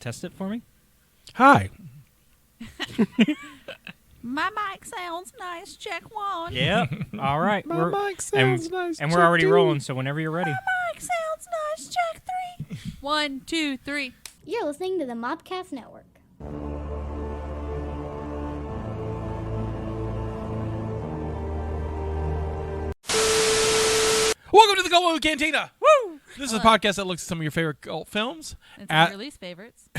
test it for me? Hi. My mic sounds nice. Check one. Yeah. All right. My mic sounds nice. And we're Check already two. rolling, so whenever you're ready. My mic sounds nice. Check 3. 1, 2, 3. You're listening to the Mopcast Network. Welcome to the Cult Movie Cantina. Woo! This is a podcast that looks at some of your favorite cult films. It's my release favorites.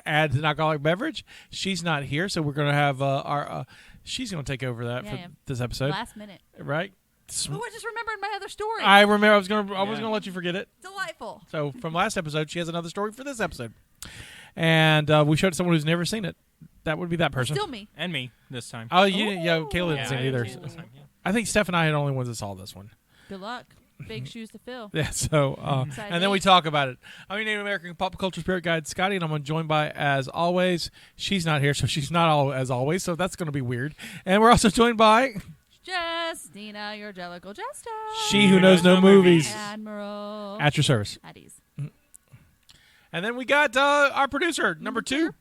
Adds an alcoholic beverage. She's not here, so we're going to have our... she's going to take over that for this episode. Last minute. Right? Oh, I just remembered my other story. I remember. I was going to let you forget it. Delightful. So from last episode, she has another story for this episode. And we showed it to someone who's never seen it. That would be that person. Still me. And me this time. Oh, Kayla didn't see it either. I didn't see it this time, yeah. I think Steph and I are the only ones that saw this one. Good luck. Big shoes to fill. Yeah, so, and then we talk about it. I'm your Native American pop culture spirit guide, Scotty, and I'm joined by, as always, she's not here, so she's not as always, so that's going to be weird. And we're also joined by... Justina, your Jellicle Jester. She who knows no movies. Admiral. At your service. At ease. And then we got our producer, number 2.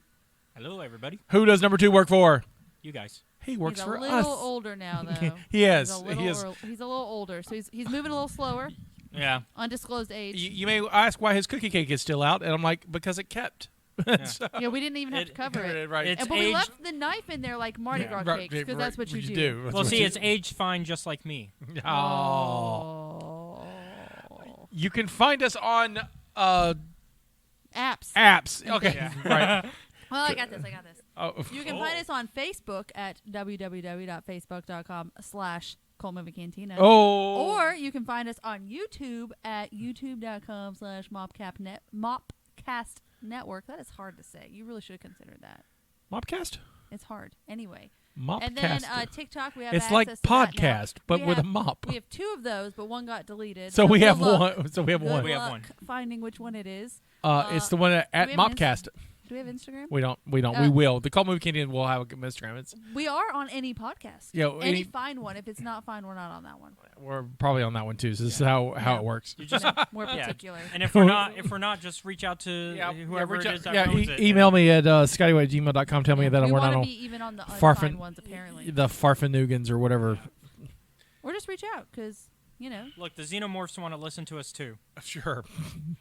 Hello, everybody. Who does number 2 work for? You guys. He works for us. He's a little older now, though. He is. He's a little older, so he's moving a little slower. Yeah. Undisclosed age. You may ask why his cookie cake is still out, and I'm like, because it kept. So, yeah, we didn't even have to cover it. Right. But we left the knife in there like Mardi Gras cakes, because that's what you do. Well, see, it's aged fine just like me. Oh. You can find us on... Apps. Okay. Yeah. Right. Well, I got this. Oh. You can find us on Facebook at www.facebook.com/Cult Movie Cantina. Oh. Or you can find us on YouTube at youtube.com/Mopcast Network. That is hard to say. You really should consider that. Mopcast? It's hard. Anyway. Mopcast. And then TikTok, we have it's access like to podcast, that now. but with a mop. We have 2 of those, but one got deleted. So we have good luck. one. So we have Good one. We have luck one. finding which one it is. It's the one at we have an Mopcast. Do we have Instagram? We don't. We will. The Cult Movie Cantina will have an Instagram. We are on any podcast. Yeah, any fine one. If it's not fine, we're not on that one. We're probably on that one too. So this is how it works. You just More particular. And if we're not, just reach out to whoever it is that owns it. Email me at scotty@gmail.com. Tell me that we we're not want to on be even on the unfine ones, apparently. the Farfanugans or whatever. Or just reach out, because, Look, the Xenomorphs want to listen to us too. Sure.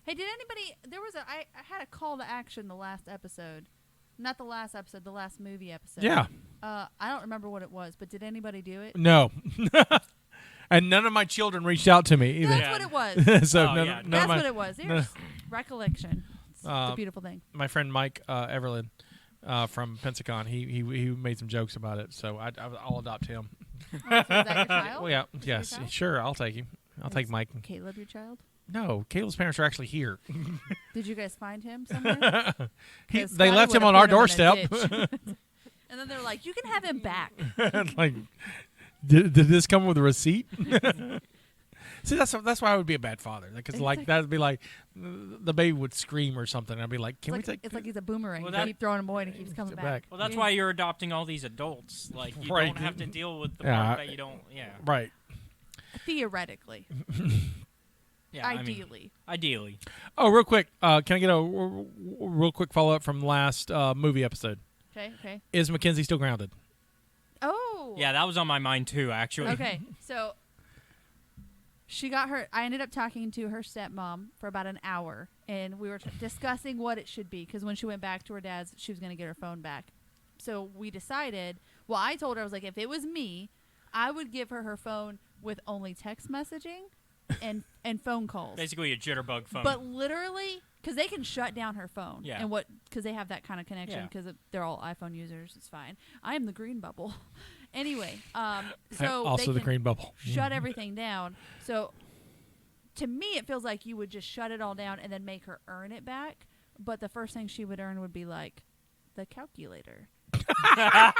Hey, did anybody... I had a call to action the last episode. Not the last episode, the last movie episode. Yeah. I don't remember what it was, but did anybody do it? No. And none of my children reached out to me either. That's what it was. So That's what it was. There's recollection. It's a beautiful thing. My friend Mike Everlin from Pensacon, he made some jokes about it, so I'll adopt him. Oh, so is that your child? Well, yeah, Is that yes, your child? sure, I'll take him. I'll take Mike. Caleb, your child? No, Caleb's parents are actually here. Did you guys find him somewhere? They left him on our doorstep. And then they're like, you can have him back. Like, did this come with a receipt? See, that's why I would be a bad father. Because that would be like the baby would scream or something. I'd be like, can we take? It's like he's a boomerang. Well, you keep throwing him away and he keeps coming back. Well, that's why you're adopting all these adults. Like you Right. don't have to deal with the part that you don't. Yeah. Right. Theoretically. Yeah. Ideally. Ideally. Oh, real quick. Can I get a real quick follow up from last movie episode? Okay. Is Mackenzie still grounded? Oh. Yeah, that was on my mind too, actually. Okay, so she got her. I ended up talking to her stepmom for about an hour, and we were discussing what it should be, because when she went back to her dad's, she was going to get her phone back. So we decided, well, I told her, I was like, if it was me, I would give her phone with only text messaging and phone calls. Basically a jitterbug phone. But literally, because they can shut down her phone. Yeah. And because they have that kind of connection, because they're all iPhone users, it's fine. I am the green bubble. Anyway, so also the green bubble. Shut everything down. So to me, it feels like you would just shut it all down and then make her earn it back. But the first thing she would earn would be like the calculator.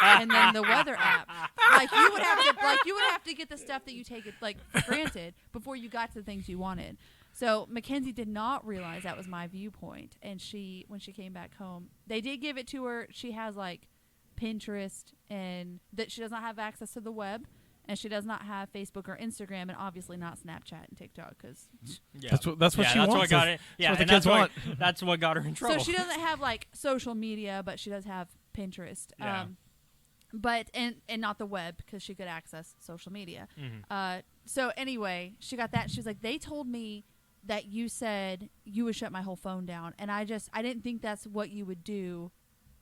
And then the weather app. Like you would have to get the stuff that you take it like for granted before you got to the things you wanted. So Mackenzie did not realize that was my viewpoint, and when she came back home, they did give it to her. She has like Pinterest, and that she does not have access to the web, And she does not have Facebook or Instagram, and obviously not Snapchat and TikTok, because that's what she wants. What got it. Yeah, that's what the kids want. That's what got her in trouble. So she doesn't have like social media, but she does have Pinterest. Yeah. But and not the web, because she could access social media. Mm-hmm. So anyway, she got that. And she was like, they told me that you said you would shut my whole phone down, and I didn't think that's what you would do,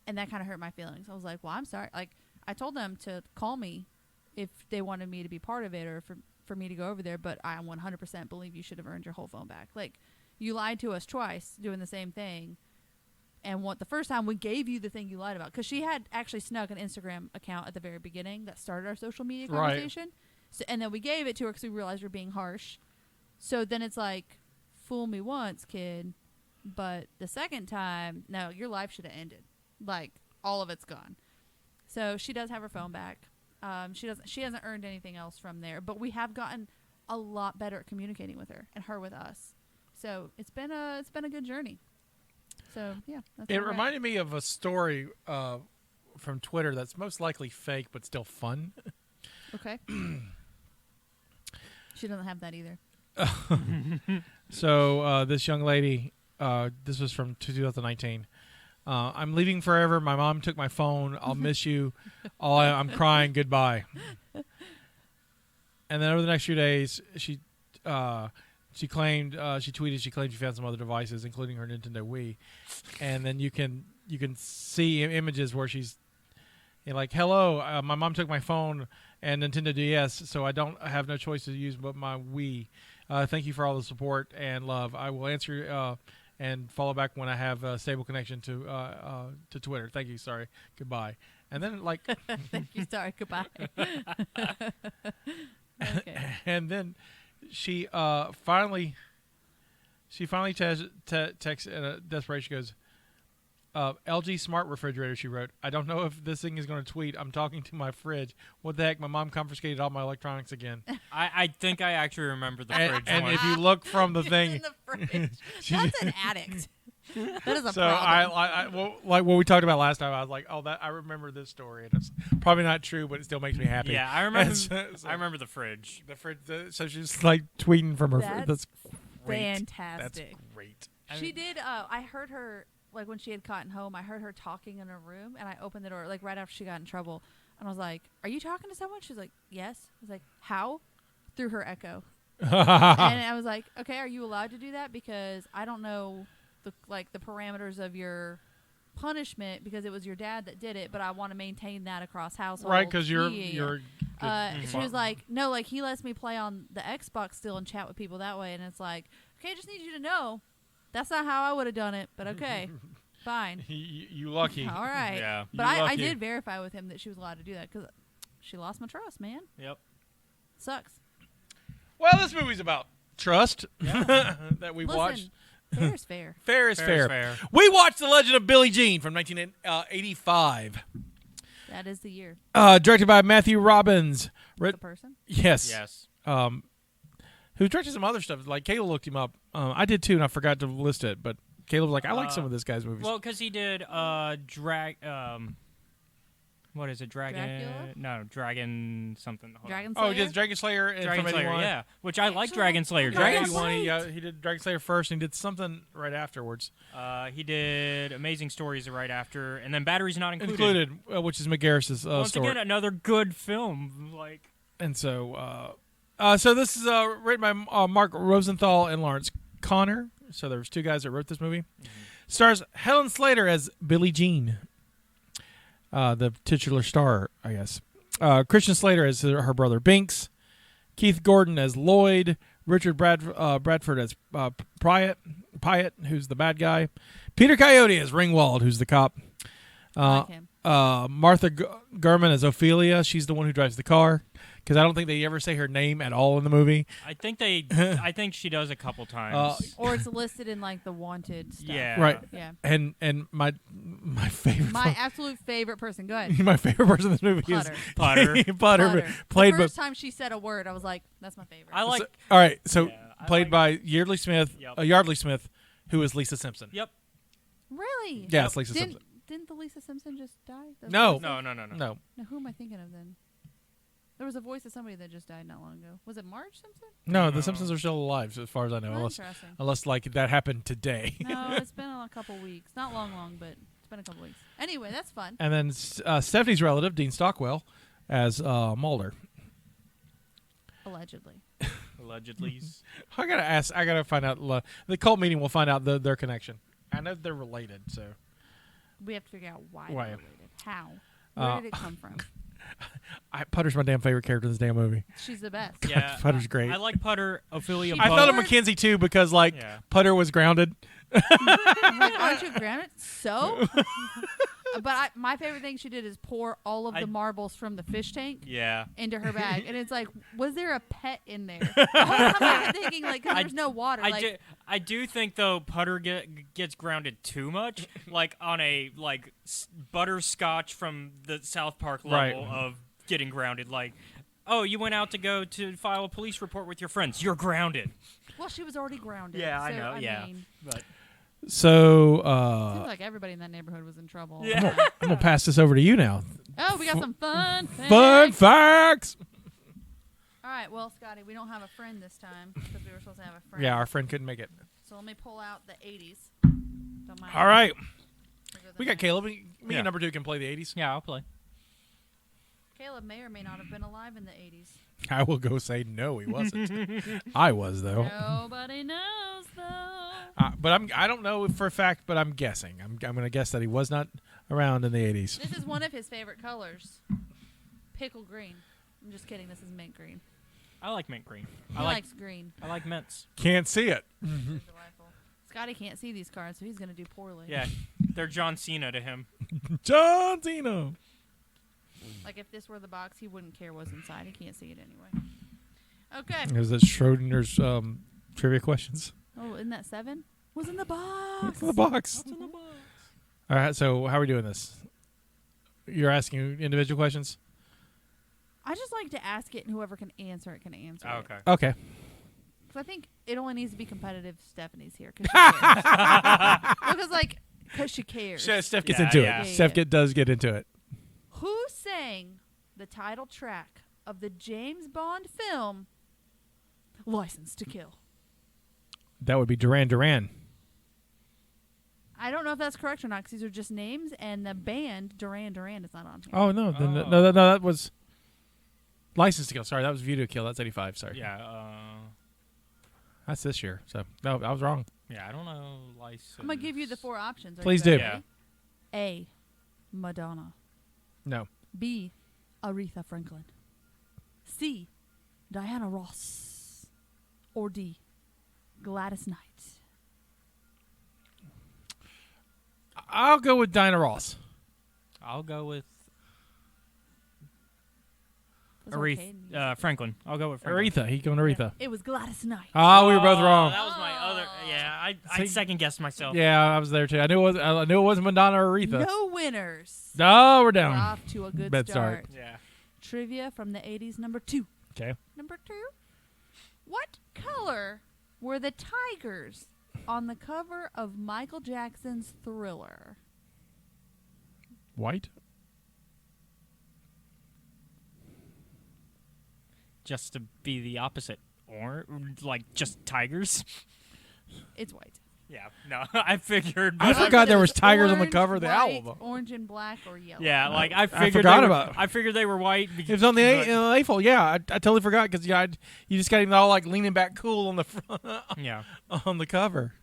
and that kind of hurt my feelings. I was like, well, I'm sorry. Like, I told them to call me if they wanted me to be part of it, or for me to go over there, but I 100% believe you should have earned your whole phone back. Like, you lied to us twice doing the same thing, and the first time we gave you the thing you lied about, because she had actually snuck an Instagram account at the very beginning that started our social media conversation. So, and then we gave it to her because we realized we were being harsh. So then it's like, fool me once, kid, but the second time, no, your life should have ended. Like, all of it's gone. So she does have her phone back. She hasn't earned anything else from there, but we have gotten a lot better at communicating with her and her with us. So it's been a good journey. So yeah, it reminded me of a story from Twitter that's most likely fake but still fun. Okay. She doesn't have that either. So this young lady, this was from 2019. I'm leaving forever. My mom took my phone. I'll miss you. I'm crying. Goodbye. And then over the next few days, she tweeted she claimed she found some other devices, including her Nintendo Wii. And then you can see images where she's like, hello, my mom took my phone and Nintendo DS, so I have no choice to use but my Wii. Thank you for all the support and love. I will answer and follow back when I have a stable connection to Twitter. Thank you. Sorry. Goodbye. And then thank you. Sorry. Goodbye. Okay. And then she finally texts in a desperation. She goes, LG smart refrigerator, she wrote. I don't know if this thing is going to tweet. I'm talking to my fridge. What the heck? My mom confiscated all my electronics again. I think I actually remember the fridge and one. if you look from the thing. In the fridge. That's an addict. That is a so problem. like what we talked about last time, I was like, oh, I remember this story. And it's probably not true, but it still makes me happy. Yeah, I remember. I remember the fridge. The fridge. So she's like tweeting from her fridge. That's great. Fantastic. That's great. She did. I heard her. Like, when she had gotten home, I heard her talking in her room, and I opened the door, like, right after she got in trouble. And I was like, are you talking to someone? She was like, yes. I was like, how? Through her Echo. And I was like, okay, are you allowed to do that? Because I don't know the parameters of your punishment, because it was your dad that did it, but I want to maintain that across households. Right, because you're she was like, no, like, he lets me play on the Xbox still and chat with people that way. And it's like, okay, I just need you to know. That's not how I would have done it, but okay, fine. You lucky. All right. Yeah. But I did verify with him that she was allowed to do that, because she lost my trust, man. Yep. Sucks. Well, this movie's about trust that we watched. Fair is fair. Fair is fair. We watched The Legend of Billie Jean from 1985. That is the year. Directed by Matthew Robbins. The person? Yes. Yes. Who directed some other stuff. Like, Caleb looked him up. I did too, and I forgot to list it. But Caleb was like, I like some of this guy's movies. Well, because he did what is it? Dracula? No, Dragon something. Dragon Slayer? Oh, he did Dragon Slayer and Dragon Slayer, yeah. Which I like Dragon Slayer. Dragon Slayer, he did Dragon Slayer first, and he did something right afterwards. He did Amazing Stories right after, and then Batteries Not Included. Which is McGarris's story. Once again, another good film. And so, so this is written by Mark Rosenthal and Lawrence Connor. So there was two guys that wrote this movie. Mm-hmm. Stars Helen Slater as Billie Jean, the titular star, I guess. Christian Slater as her brother Binks. Keith Gordon as Lloyd. Richard Bradford as Pyatt, who's the bad guy. Peter Coyote as Ringwald, who's the cop. Like him. Martha Gurman as Ophelia. She's the one who drives the car. Because I don't think they ever say her name at all in the movie. I think she does a couple times. Or it's listed in like the wanted stuff. Yeah. Right. Yeah. And my favorite. My absolute favorite person. Go ahead. My favorite person in this movie Putter. is Putter. Putter. Played the first time she said a word, I was like, "That's my favorite." I like. All right. So I played by Yeardley Smith, Yep. Yardley Smith, who is Lisa Simpson. Yep. Really? Yes, Lisa Simpson. Didn't the Lisa Simpson just die? No. No. No. Now, who am I thinking of then? There was a voice of somebody that just died not long ago. Was it Marge Simpson? No, No. the Simpsons are still alive, as far as I know, Oh, interesting. unless like that happened today. No, it's been a couple weeks. Not long, but it's been a couple weeks. Anyway, that's fun. And then Stephanie's relative, Dean Stockwell, as Mulder. Allegedly. Allegedly. I gotta find out. The cult meeting will find out their connection. I know they're related, so. We have to figure out why Why? they're related. How? Where did it come from? Putter's my damn favorite character in this damn movie. She's the best. Yeah, Putter's great. I like Putter. Ophelia. She I Buck. thought of Mackenzie too because Yeah. Putter was grounded. I'm like, aren't you grounded? So? But my favorite thing she did is pour all of the marbles from the fish tank Yeah. into her bag. And it's like, was there a pet in there? The whole time I've been thinking, like, because there's no water. I do think though Putter gets grounded too much, like on a butterscotch from the South Park level of getting grounded. Like, oh, you went out to go to file a police report with your friends. You're grounded. Well, she was already grounded. Yeah, I so, know. Yeah, mean, but So seems like everybody in that neighborhood was in trouble. Yeah. I'm gonna pass this over to you now. Oh, we got some fun. Fun facts. All right, well, Scotty, we don't have a friend this time because we were supposed to have a friend. Yeah, our friend couldn't make it. So let me pull out the 80s. Don't mind. All right, Figure we them got out. Caleb. Me Yeah. and number 2 can play the 80s. yeah, I'll play. Caleb may or may not have been alive in the 80s. I will go say no, he wasn't. I was though. Nobody knows, though. But I don't know for a fact, but I'm guessing. I'm gonna guess that he was not around in the 80s. This is one of his favorite colors. Pickle green. I'm just kidding. This is mint green. I like mint green. He I like likes green. mints. Can't see it. Delightful. Scotty can't see these cards, so he's going to do poorly. Yeah, they're John Cena to him. John Cena. Like if this were the box, he wouldn't care what's inside. He can't see it anyway. Okay. Is that Schrodinger's trivia questions? Oh, isn't that 7? What's in the box? What's in the box? What's in the box? All right, so how are we doing this? You're asking individual questions? I just like to ask it, and whoever can answer it can answer Oh, it. okay. Okay. Because I think it only needs to be competitive. Stephanie's here because she cares. Because she cares. Steph gets Yeah, into yeah. it. Steph does get into it. Who sang the title track of the James Bond film License to Kill? That would be Duran Duran. I don't know if that's correct or not because these are just names, and the band Duran Duran is not on here. Oh, no. No, that was License to Kill. Sorry, that was View to Kill. That's 85. Sorry. Yeah. That's this year. So, no, I was wrong. Yeah, I don't know. License. I'm going to give you the 4 options. Are you Please do. ready? Yeah. A. Madonna. No. B. Aretha Franklin. C. Diana Ross. Or D. Gladys Knight. I'll go with Diana Ross. I'll go with That's arcade music. Franklin. I'll go with Franklin. Aretha. He going Aretha. It was Gladys Knight. Oh, we were both wrong. That was my other. Yeah, I See- second guessed myself. Yeah, I was there too. I knew it wasn't Madonna or Aretha. No winners. Oh, we're We're down. off to a good Bad start. start. Yeah. Trivia from the 80s, number 2. Okay. Number 2. What color were the tigers on the cover of Michael Jackson's Thriller? White. Just to be the opposite, or like just tigers. It's white. Yeah. No, I figured. I but forgot there was It's tigers on the orange, cover of the white, album. Orange and black or yellow. Yeah, like I figured. forgot they were, about it. I figured they were white. It was on the A-fold. Yeah, I totally forgot because you just got him all like leaning back cool on the front Yeah. on the cover.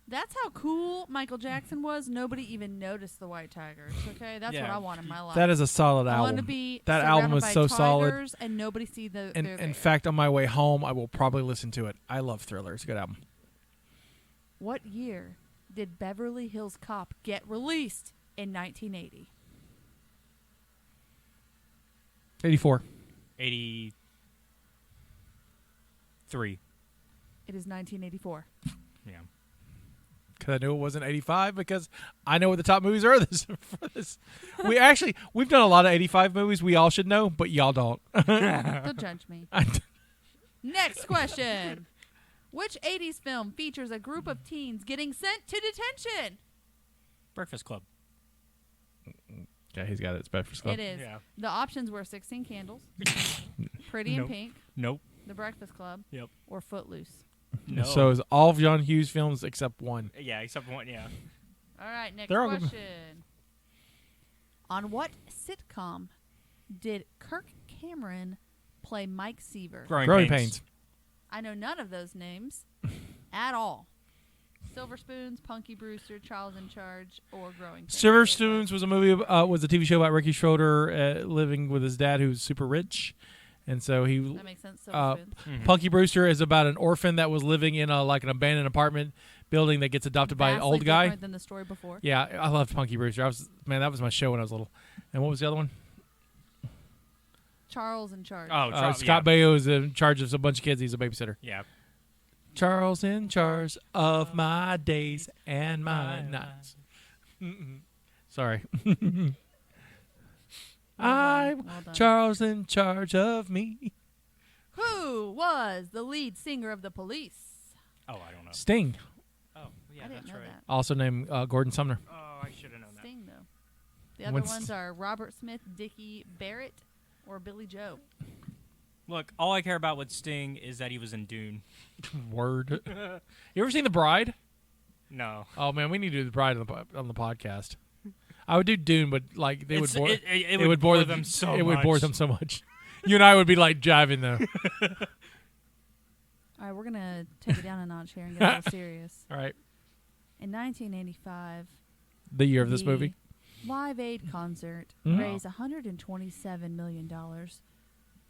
That's how cool Michael Jackson was. Nobody even noticed the white tigers. Okay, that's what Yeah. I want in my life. That is a solid I want to album. be That album surrounded was by so solid. tigers and nobody see the. And they're in there. fact, on my way home, I will probably listen to it. I love Thriller. It's a good album. What year did Beverly Hills Cop get released in 1980? 84. 83. It is 1984. Yeah. Because I knew it wasn't 85 because I know what the top movies are for this. We've done a lot of 85 movies we all should know, but y'all don't. Don't judge me. Next question. Which 80s film features a group of teens getting sent to detention? Breakfast Club. Yeah, he's got it. It's Breakfast Club. It is. Yeah. The options were 16 Candles, Pretty in Nope. Pink, Nope. The Breakfast Club, Yep. or Footloose. No. So it's all of John Hughes films except one. Yeah, except one. Yeah. All right, next They're all good. question. On what sitcom did Kirk Cameron play Mike Seaver? Growing Pains. I know none of those names at all. Silver Spoons, Punky Brewster, Charles in Charge, or Growing Pains. Silver Spoons was a movie. Was a TV show about Ricky Schroeder living with his dad, who's super rich, and so he. That makes sense. Silver Spoons. Mhm. Punky Brewster is about an orphan that was living in an abandoned apartment building that gets adopted by an Vastly old guy. different than the story before. Yeah, I loved Punky Brewster. That was my show when I was little. And what was the other one? Charles in Charge. Oh, Scott Baio is in charge of a bunch of kids. He's a babysitter. Yeah. Charles in charge of my days and my nights. Sorry. I'm Well done. Charles in charge of me. Who was the lead singer of the Police? Oh, I don't know. Sting, Oh, yeah, I didn't that's know right. that. also named Gordon Sumner. Oh, I should have known that. Sting, though. The other What's- ones are Robert Smith, Dickie Barrett, or Billy Joe. Look, all I care about with Sting is that he was in Dune. Word. You ever seen The Bride? No. Oh man, we need to do The Bride on the podcast. I would do Dune, but like they would It's- bore. It It would bore them so It much. would bore them so much. You and I would be like jiving though. All right, we're going to take it down a notch here and get a little serious. All right. In 1985, The year of this the movie. Live Aid concert Mhm. raised $127 million.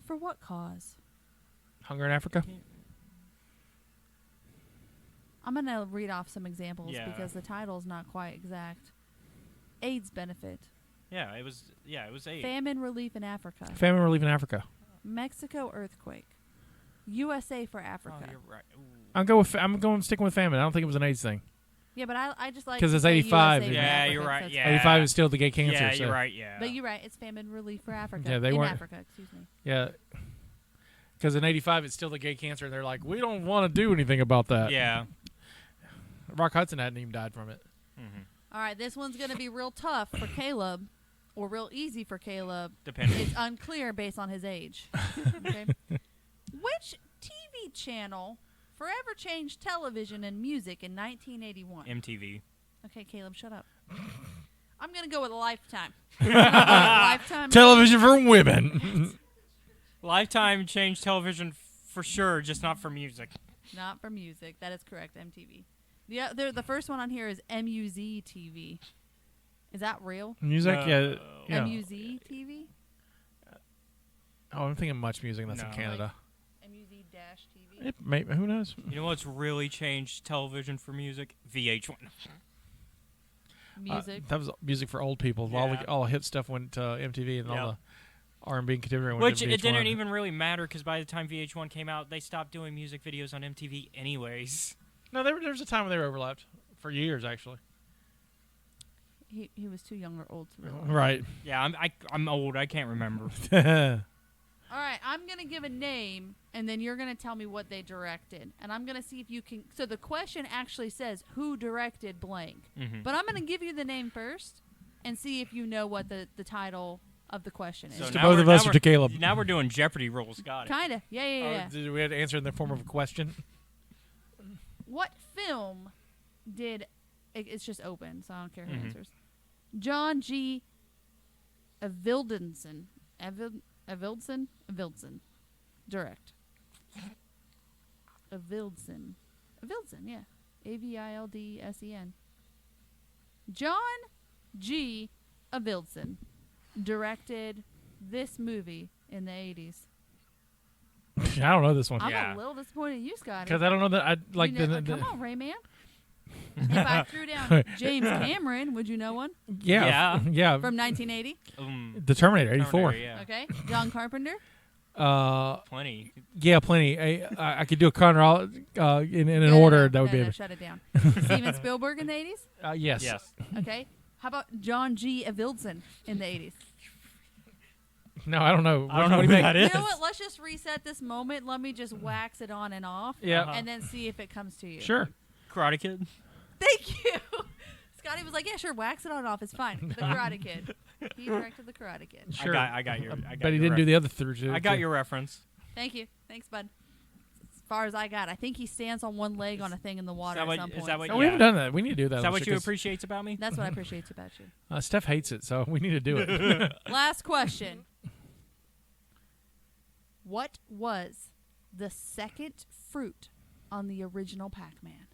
For what cause? Hunger in Africa. I'm going to read off some examples Yeah. because the title is not quite exact. AIDS benefit, Yeah, it was. Yeah, it was 8. famine relief in Africa, Famine relief in Africa. Mexico earthquake, USA for Oh, Africa. you're right. Ooh. I'm going sticking with famine. I don't think it was an AIDS thing. Yeah, but I just like 'Cause to it's say 85, USA for yeah. Yeah, Africa, you're so right, it's yeah. fine. 85 is still the gay cancer. Yeah, so. you're right. Yeah. But you're right. It's famine relief for Africa. Yeah, they in weren't- Africa, excuse me. Yeah. Because in 85 it's still the gay cancer. They're like, we don't want to do anything about that. Yeah. Rock Hudson hadn't even died from it. Mm-hmm. All right, this one's going to be real tough for Caleb, or real easy for Caleb. Depending. It's unclear based on his age. Okay. Which TV channel forever changed television and music in 1981? MTV. Okay, Caleb, shut up. I'm going to go with Lifetime. Lifetime. Television for women. Lifetime changed television for sure, just not for music. Not for music. That is correct, MTV. The first one on here is MUZ TV. Is that real? Music? No. Yeah. MUZ TV? Oh, I'm thinking Much Music. That's in No. Canada. MUZ-TV? Who knows? You know what's really changed television for music? VH1. Music. That was music for old people. Yeah. All the hip stuff went to MTV, and all Yep. the R&B and contemporary went Which to it didn't VH1. even really matter because by the time VH1 came out, they stopped doing music videos on MTV anyways. No, there was a time when they were overlapped for years, actually. He was too young or old to realize. Right. Yeah, I'm old. I can't remember. All right, I'm going to give a name, and then you're going to tell me what they directed. And I'm going to see if you can... So the question actually says, who directed blank? Mhm. But I'm going to give you the name first and see if you know what the title of the question is. So To now both we're- of us now or to Caleb? Now we're doing Jeopardy rules. Got it. Kind of. Yeah. Did we had to answer in the form of a question? What film did... It's just open, so I don't care who Mhm. answers. John G. Avildsen. Avildsen? Direct. Avildsen, yeah. Avildsen. John G. Avildsen directed this movie in the 80s. I don't know this one. I'm Yeah. a little disappointed in you, Scotty. Because I don't know that I like You know- the come on, Rayman. If I threw down James Cameron, would you know one? yeah From 1980? the Terminator 84. Terminator, yeah. Okay. John Carpenter? Plenty. Yeah, plenty. I could do a Conrad in an order that would be. No, shut it down. Steven Spielberg in the 80s? Yes. Yes. Okay. How about John G. Avildsen in the 80s? No, I don't know. I don't know What who do you that think? is. You know what? Let's just reset this moment. Let me just wax it on and off. Yeah. And then see if it comes to you. Sure. Karate Kid. Thank you. Scotty was like, "Yeah, sure, wax it on off. It's fine." The Karate Kid. He directed the Karate Kid. Sure. I got your. But he didn't do the other three. I got your reference. Thank you. Thanks, bud. As far as I got, I think he stands on one leg on a thing in the water at some point. Is that what? We haven't done that. We need to do that. Is that what you appreciate about me? That's what I appreciate about you. Steph hates it, so we need to do it. Last question. What was the second fruit on the original Pac-Man?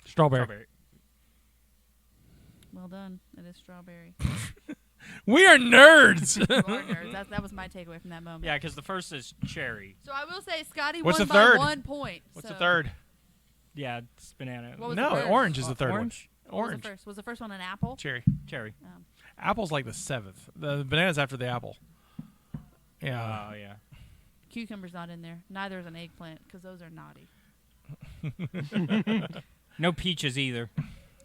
Strawberry. Well done. It is strawberry. We are nerds. You are nerds. That was my takeaway from that moment. Yeah, because the first is cherry. So I will say Scotty What's won the by third? 1 point. What's so. the third? Yeah, it's banana. What was No, the first? orange is the third Orange? What was Orange. the first? Was the first one an apple? Cherry. Cherry. Apple's like the 7th. The banana's after the apple. Yeah. Oh, yeah. Cucumber's not in there. Neither is an eggplant because those are naughty. No peaches either.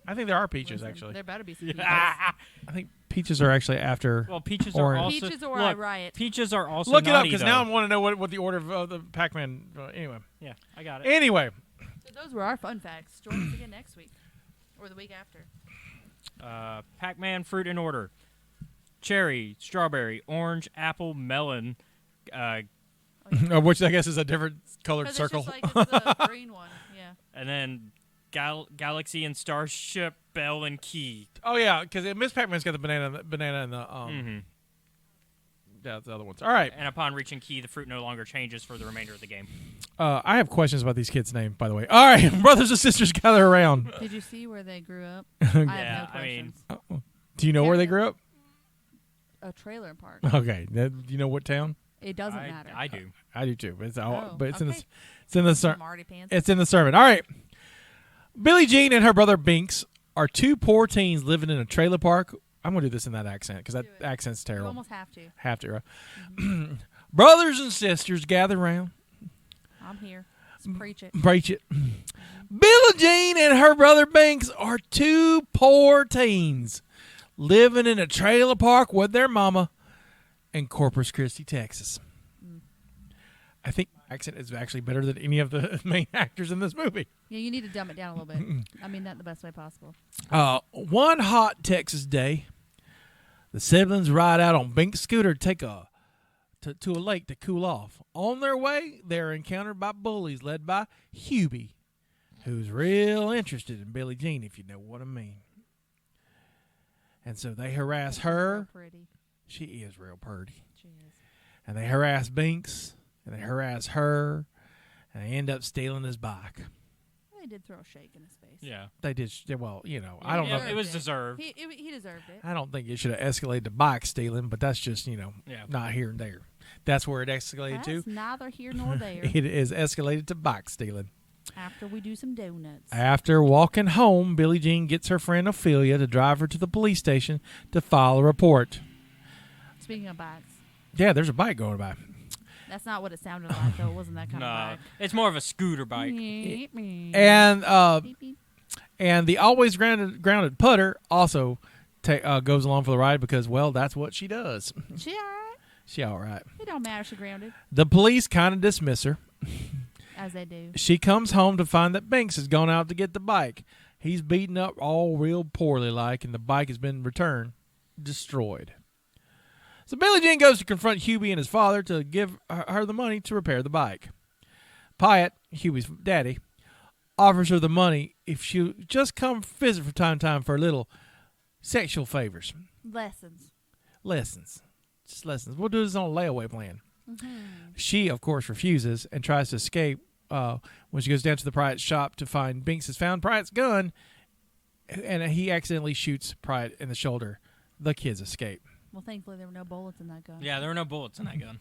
I think there are peaches, Listen, actually. There better be some peaches. I think peaches are actually after. Well, peaches Orange. are also. Peaches or look, I riot. Peaches are also. Look it up naughty, because though. now I want to know what the order of the Pac-Man. Anyway. Yeah, I got it. Anyway. So those were our fun facts. Join us again next week or the week after. Pac-Man fruit in order: cherry, strawberry, orange, apple, melon. Which I guess is a different colored Because circle. it's just like it's the green one. Yeah. And then Galaxy and Starship, Bell and Key. Oh yeah, because Miss Pac-Man's got the banana and the yeah, the other ones. All right. And upon reaching Key, the fruit no longer changes for the remainder of the game. I have questions about these kids' names, by the way. All right, brothers and sisters, gather around. Did you see where they grew up? I have no I mean- questions. Do you know where they grew up? A trailer park. Okay. Do you know what town? It doesn't matter. I do. I do too. But it's all, Oh, but it's okay. in the sermon. Marty pants. It's in the sermon. All right. Billie Jean and her brother Binks are two poor teens living in a trailer park. I'm gonna do this in that accent because that Do it. accent's You terrible. almost have to. Have to, right? Brothers and sisters gather round. I'm here. Let's preach it. Preach it. Billie Jean and her brother Binks are two poor teens living in a trailer park with their mama in Corpus Christi, Texas. I think my accent is actually better than any of the main actors in this movie. Yeah, you need to dumb it down a little bit. I mean that the best way possible. One hot Texas day, the siblings ride out on Binks' scooter to a lake to cool off. On their way, they're encountered by bullies led by Hubie, who's real interested in Billie Jean, if you know what I mean. And so they harass her. Real pretty. She is real pretty. She is. And they harass Binks, and they harass her, and they end up stealing his bike. They did throw a shake in his face. Yeah. They did. Well, you know, I don't know. It was deserved. He deserved it. I don't think it should have escalated to bike stealing, but that's just, Yeah. not here and there. That's where it escalated That's to. neither here nor there. It is escalated to bike stealing. After we do some donuts. After walking home, Billie Jean gets her friend Ophelia to drive her to the police station to file a report. Speaking of bikes, Yeah, there's a bike going by. that's not what it sounded like, though. It wasn't that kind No, of it's more of a scooter bike. bike. And Beep, beep. and the always grounded putter also goes along for the ride because, well, that's what she does. She all right? She all right. It don't matter. She grounded, The police kind of dismiss her. as they do. She comes home to find that Binks has gone out to get the bike. He's beaten up all real poorly like, and the bike has been returned, destroyed. So Billie Jean goes to confront Hubie and his father to give her the money to repair the bike. Pyatt, Hubie's daddy, offers her the money if she'll just come visit from time to time for a little sexual favors. Lessons. Just lessons. We'll do this on a layaway plan. She, of course, refuses and tries to escape when she goes down to the Pyatt shop to find Binks has found Pyatt's gun, and he accidentally shoots Pyatt in the shoulder. The kids escape. Well, thankfully there were no bullets in that gun. Yeah, there were no bullets in that gun.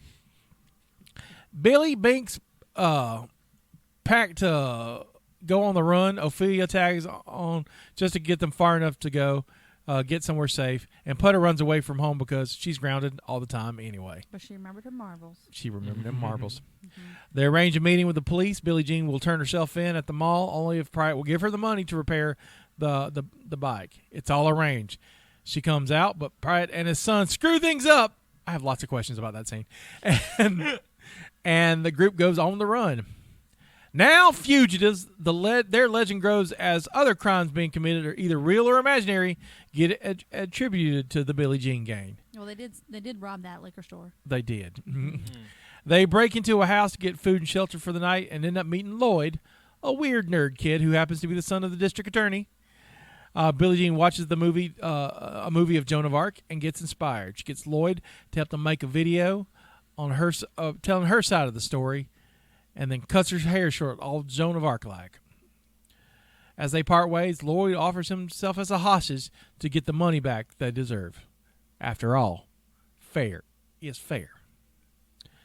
Billy Binks packed to go on the run. Ophelia tags on just to get them far enough to go get somewhere safe. And Putter runs away from home because she's grounded all the time anyway. But she remembered her marbles. She remembered them marbles. They arrange a meeting with the police. Billie Jean will turn herself in at the mall only if Pyatt will give her the money to repair the bike. It's all arranged. She comes out, but Pyatt and his son screw things up. I have lots of questions about that scene. And the group goes on the run. Now fugitives, their legend grows as other crimes being committed, are either real or imaginary, get attributed to the Billie Jean gang. Well, they did rob that liquor store. They did. They break into a house to get food and shelter for the night and end up meeting Lloyd, a weird nerd kid who happens to be the son of the district attorney. Billie Jean watches the movie, a movie of Joan of Arc, and gets inspired. She gets Lloyd to help them make a video on her telling her side of the story, and then cuts her hair short, all Joan of Arc like. As they part ways, Lloyd offers himself as a hostage to get the money back they deserve. After all, fair is fair.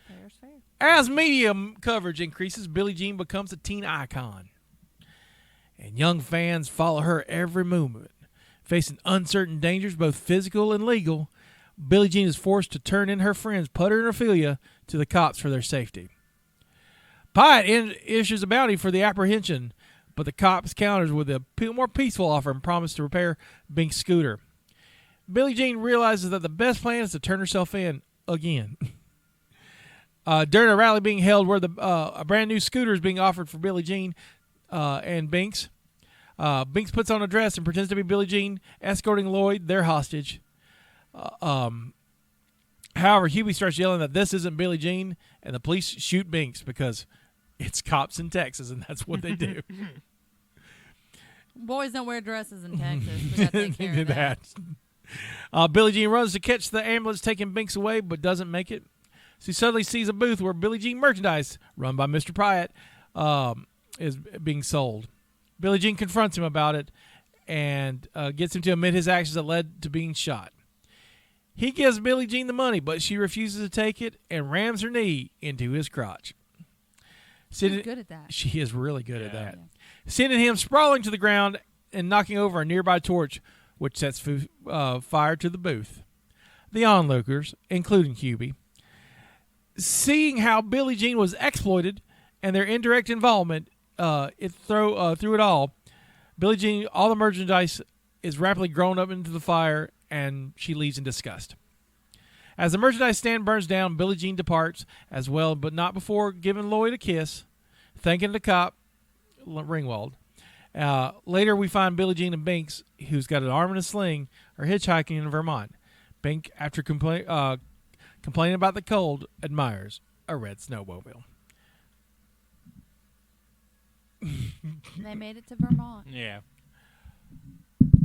Fair's fair. As media coverage increases, Billie Jean becomes a teen icon, and young fans follow her every movement. Facing uncertain dangers, both physical and legal, Billie Jean is forced to turn in her friends Putter and Ophelia to the cops for their safety. Pyatt issues a bounty for the apprehension, but the cops counters with a more peaceful offer and promise to repair Bink's scooter. Billie Jean realizes that the best plan is to turn herself in again. During a rally being held where a brand new scooter is being offered for Billie Jean and Binks, Binks puts on a dress and pretends to be Billie Jean, escorting Lloyd, their hostage. However, Hubie starts yelling that this isn't Billie Jean, and the police shoot Binks because it's cops in Texas, and that's what they do. Boys don't wear dresses in Texas. We got to take care of that. Billie Jean runs to catch the ambulance taking Binks away, but doesn't make it. She suddenly sees a booth where Billie Jean merchandise, run by Mr. Pyatt, is being sold. Billie Jean confronts him about it and gets him to admit his actions that led to being shot. He gives Billie Jean the money, but she refuses to take it and rams her knee into his crotch. She's good at that. She is really good at that. Yeah. Sending him sprawling to the ground and knocking over a nearby torch, which sets fire to the booth. The onlookers, including Hubie, seeing how Billie Jean was exploited and their indirect involvement through it all, Billie Jean, all the merchandise is rapidly grown up into the fire, and she leaves in disgust. As the merchandise stand burns down, Billie Jean departs as well, but not before giving Lloyd a kiss, thanking the cop, Ringwald. Later, we find Billie Jean and Binks, who's got an arm and a sling, are hitchhiking in Vermont. Bink, after complaining about the cold, admires a red snowmobile. They made it to Vermont. Yeah.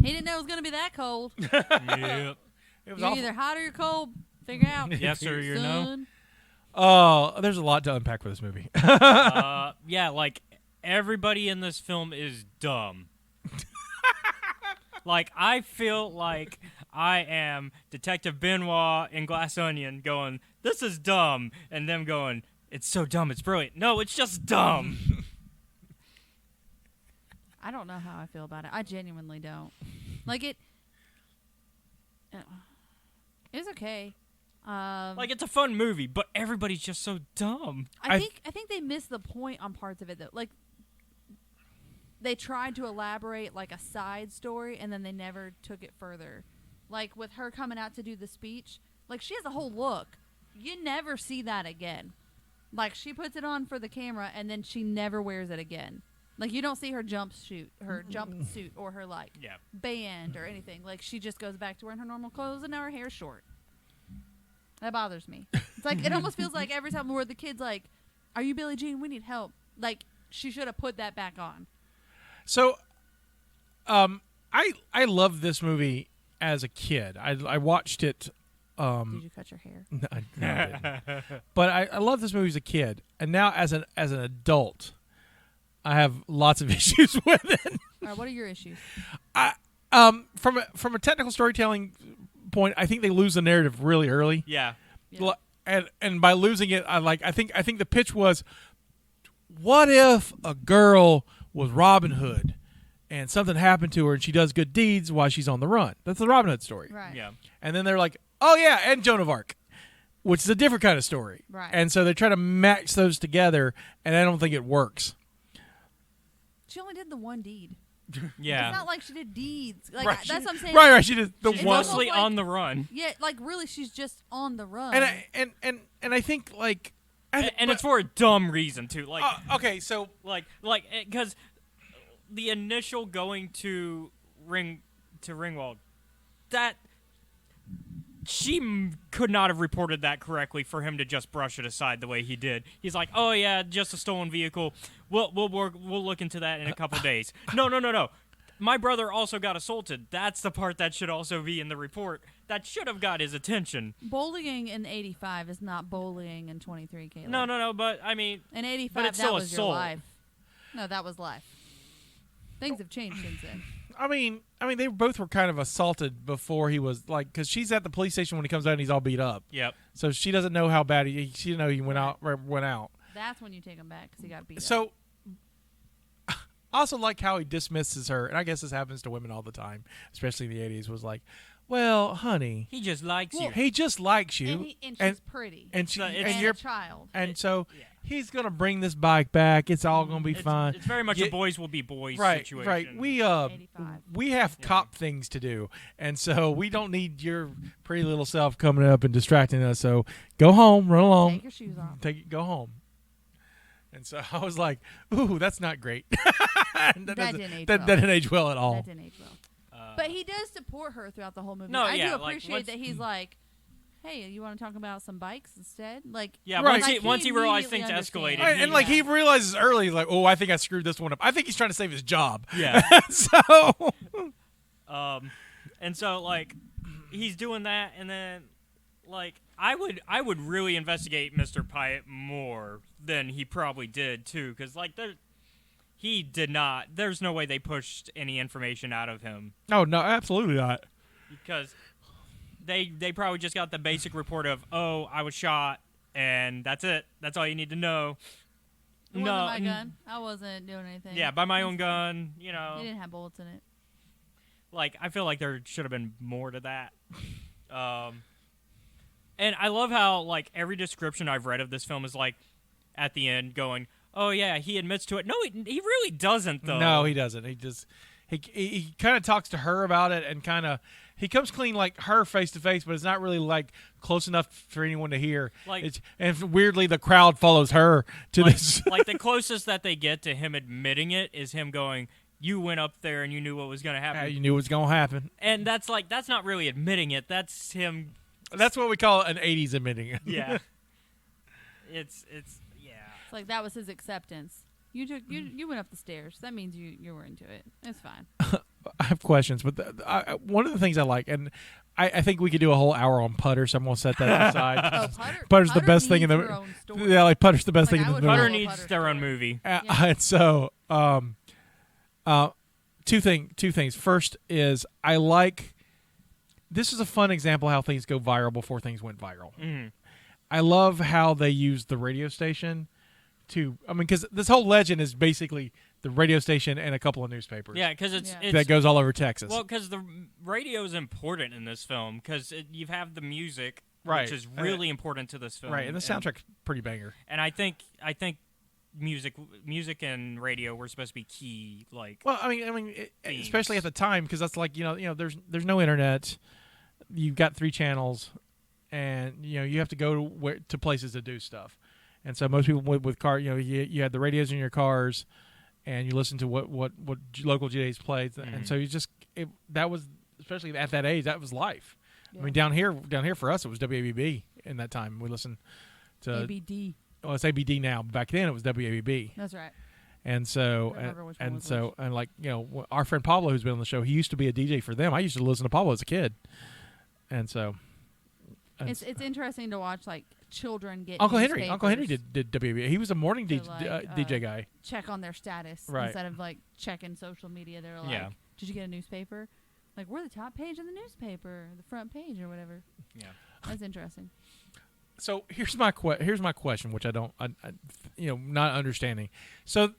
He didn't know it was going to be that cold. Yep. It was You're awful. either hot or you're cold. Figure out. Yes or you know. Son. Oh, there's a lot to unpack for this movie. Yeah, like everybody in this film is dumb. Like I feel like I am Detective Benoit in Glass Onion going, "This is dumb," and them going, "It's so dumb, it's brilliant." No, it's just dumb. I don't know how I feel about it. I genuinely don't. Like it. It's okay. Like it's a fun movie, but everybody's just so dumb. I think they missed the point on parts of it though. Like they tried to elaborate like a side story, and then they never took it further. Like with her coming out to do the speech, like she has a whole look. You never see that again. Like she puts it on for the camera, and then she never wears it again. Like you don't see her jumpsuit, or her like band or anything. Like she just goes back to wearing her normal clothes, and now her hair's short. That bothers me. It's like it almost feels like every time where the kid's like, "Are you Billie Jean? We need help." Like she should have put that back on. So, I loved this movie as a kid. I watched it. Did you cut your hair? No, I didn't. But I loved this movie as a kid, and now as an adult, I have lots of issues with it. All right, what are your issues? From a technical storytelling point, I think they lose the narrative really early. Yeah. And by losing it, I think the pitch was, what if a girl was Robin Hood and something happened to her and she does good deeds while she's on the run? That's the Robin Hood story. Right. Yeah. And then they're like, oh yeah, and Joan of Arc, which is a different kind of story. Right. And so they try to match those together, and I don't think it works. She only did the one deed. Yeah. It's not like she did deeds. Like Right. that's what I'm saying. Right. She did the She's one. mostly like- on the run. Yeah, like really, she's just on the run. And I think like and it's for a dumb reason too. Like, okay, so because the initial going to Ringwald, that she could not have reported that correctly for him to just brush it aside the way he did. He's like, "Oh yeah, just a stolen vehicle. We'll look into that in a couple days." No. My brother also got assaulted. That's the part that should also be in the report. That should have got his attention. Bullying in 85 is not bullying in 23, Caleb. No, but I mean... In 85, but it's that still was your assault. life. No, that was life. Things have changed since then. I mean, they both were kind of assaulted before he was, like, because she's at the police station when he comes out and he's all beat up. Yep. So she doesn't know how bad she didn't know he went out. That's when you take him back because he got beat up. So... I also like how he dismisses her, and I guess this happens to women all the time, especially in the 80s, was like, well, honey, He just likes you. he just likes you. And she's pretty. And, she, So and, it's- And you're, a child. and so Yeah. he's going to bring this bike back. It's all going to be fine. It's very much Yeah. a boys will be boys Right, situation. right. 85. We have cop things to do, and so we don't need your pretty little self coming up and distracting us. So go home, run along, Take your shoes off. go home. And so I was like, "Ooh, that's not great." that didn't age that well. didn't age well at all. That didn't age well. But he does support her throughout the whole movie. No, I yeah, do like, appreciate once- that he's like, hey, you want to talk about some bikes instead? Like, Yeah, Right. once he realized immediately things escalated. understands. And like he realizes early, like, "Oh, I think I screwed this one up." I think he's trying to save his job. Yeah. So And so like he's doing that, and then like I would really investigate Mr. Pyatt more than he probably did too, because like he did not. There's no way they pushed any information out of him, no, absolutely not. because they probably just got the basic report of, oh, I was shot, and that's it. That's all you need to know. It wasn't my gun. I wasn't doing anything. Yeah, by my own gun, you It know. didn't have bullets in it. Like, I feel like there should have been more to that. And I love how, like, every description I've read of this film is, like, at the end going, oh, yeah, he admits to it. No, he really doesn't, though. No, he doesn't. He kind of talks to her about it, and he comes clean like her face to face, but it's not really like close enough for anyone to hear. Like, and weirdly, the crowd follows her to this. Like, the closest that they get to him admitting it is him going, you went up there and you knew what was going to happen. You knew it was going to happen. And that's not really admitting it. That's him. That's what we call an '80s admitting it. Yeah. It's yeah. It's like that was his acceptance. You went up the stairs. That means you were into it. It's fine. I have questions, but one of the things I like, and I think we could do a whole hour on Putter, so I'm going to set that aside. Putter's the best thing in the yeah, like Putter's the best thing in the movie. Putter needs their own movie. And so, two things. First is I like. This is a fun example of how things go viral before things went viral. Mm-hmm. I love how they used the radio station because this whole legend is basically the radio station and a couple of newspapers. Yeah, because it's that goes all over Texas. Well, because the radio is important in this film, because you have the music, Right. which is really important to this film. Right, and the soundtrack's pretty banger. And I think music and radio were supposed to be key. Like, Well, I mean, themes. especially at the time, because that's like there's no internet. You've got 3 channels, and you have to go to places to do stuff. And so most people with car, you had the radios in your cars, and you listen to what local GAs played, and so that was, especially at that age, that was life. Yeah. I mean, down here for us, it was WABB in that time. We listened to ABD. Well, it's ABD now. But back then, it was WABB. That's right. And so, I remember which one and was so, which. and like our friend Pablo, who's been on the show, he used to be a DJ for them. I used to listen to Pablo as a kid, and so. It's interesting to watch like children get Uncle newspapers Henry did WABB. He was a morning to, DJ guy. check on their status Right. instead of like checking social media. They're like, Yeah. did you get a newspaper? Like, we're the top page of the newspaper, the front page or whatever. yeah. That's interesting. So here's my question, which I not understanding. So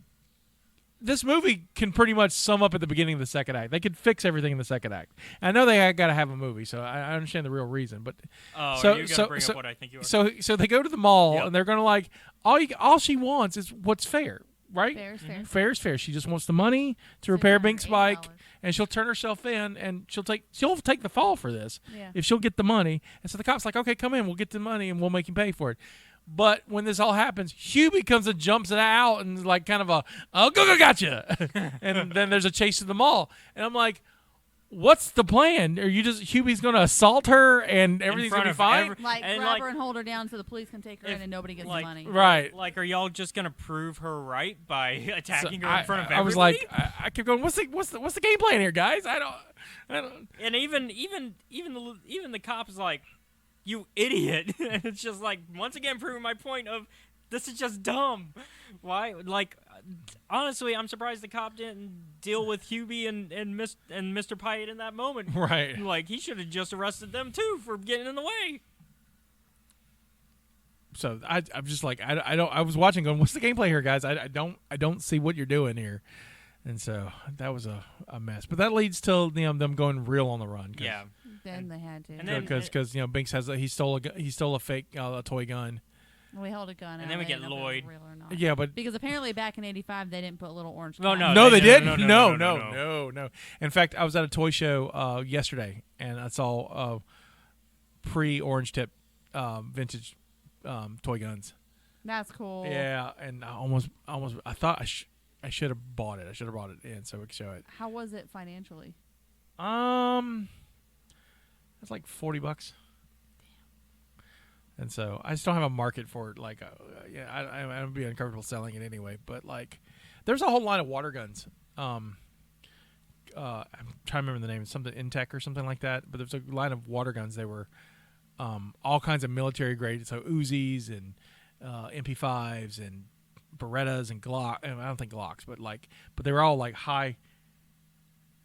this movie can pretty much sum up at the beginning of the second act. They could fix everything in the second act. I know they got to have a movie, so I understand the real reason. But Oh, so are you gonna bring up what I think you are? so they go to the mall Yep. and they're gonna like all she wants is what's fair, right? Fair is fair. Fair is fair. She just wants the money to repair Bink's bike, and she'll turn herself in, and she'll take the fall for this Yeah. if she'll get the money. And so the cop's like, okay, come in, we'll get the money, and we'll make you pay for it. But when this all happens, Hubie comes and jumps it out and is like kind of a, oh, go, gotcha. And then there's a chase to the mall. And I'm like, what's the plan? Are you just, Hubie's going to assault her and everything's going to be fine? Grab her and hold her down so the police can take her in and nobody gets the money. Right. Like, are y'all just going to prove her right by attacking her in front of everybody? I was like, I kept going, what's the game plan here, guys? I don't. And even the cop is like, you idiot. And it's just like, once again, proving my point of, this is just dumb. Why? Like, honestly, I'm surprised the cop didn't deal with Hubie and Mr. Pyatt in that moment. Right. Like, he should have just arrested them, too, for getting in the way. So I'm just like, I was watching going, what's the gameplay here, guys? I don't see what you're doing here. And so that was a mess. But that leads to them going real on the run. Yeah. Then they had to. Because Binks he stole a fake a toy gun. We held a gun. And then we get Lloyd. Real or not. Yeah, but because apparently back in '85 they didn't put little orange. No, they didn't. No. In fact, I was at a toy show yesterday, and I saw pre-orange tip vintage toy guns. That's cool. Yeah, and I thought I should have bought it. I should have brought it in so we could show it. How was it financially? It's like $40. And so I just don't have a market for it. Like, I would be uncomfortable selling it anyway. But like, there's a whole line of water guns. I'm trying to remember the name. Something Intech or something like that. But there's a line of water guns. They were all kinds of military grade. So Uzis and MP5s and Berettas and Glock. I don't think Glocks, but they were all like high,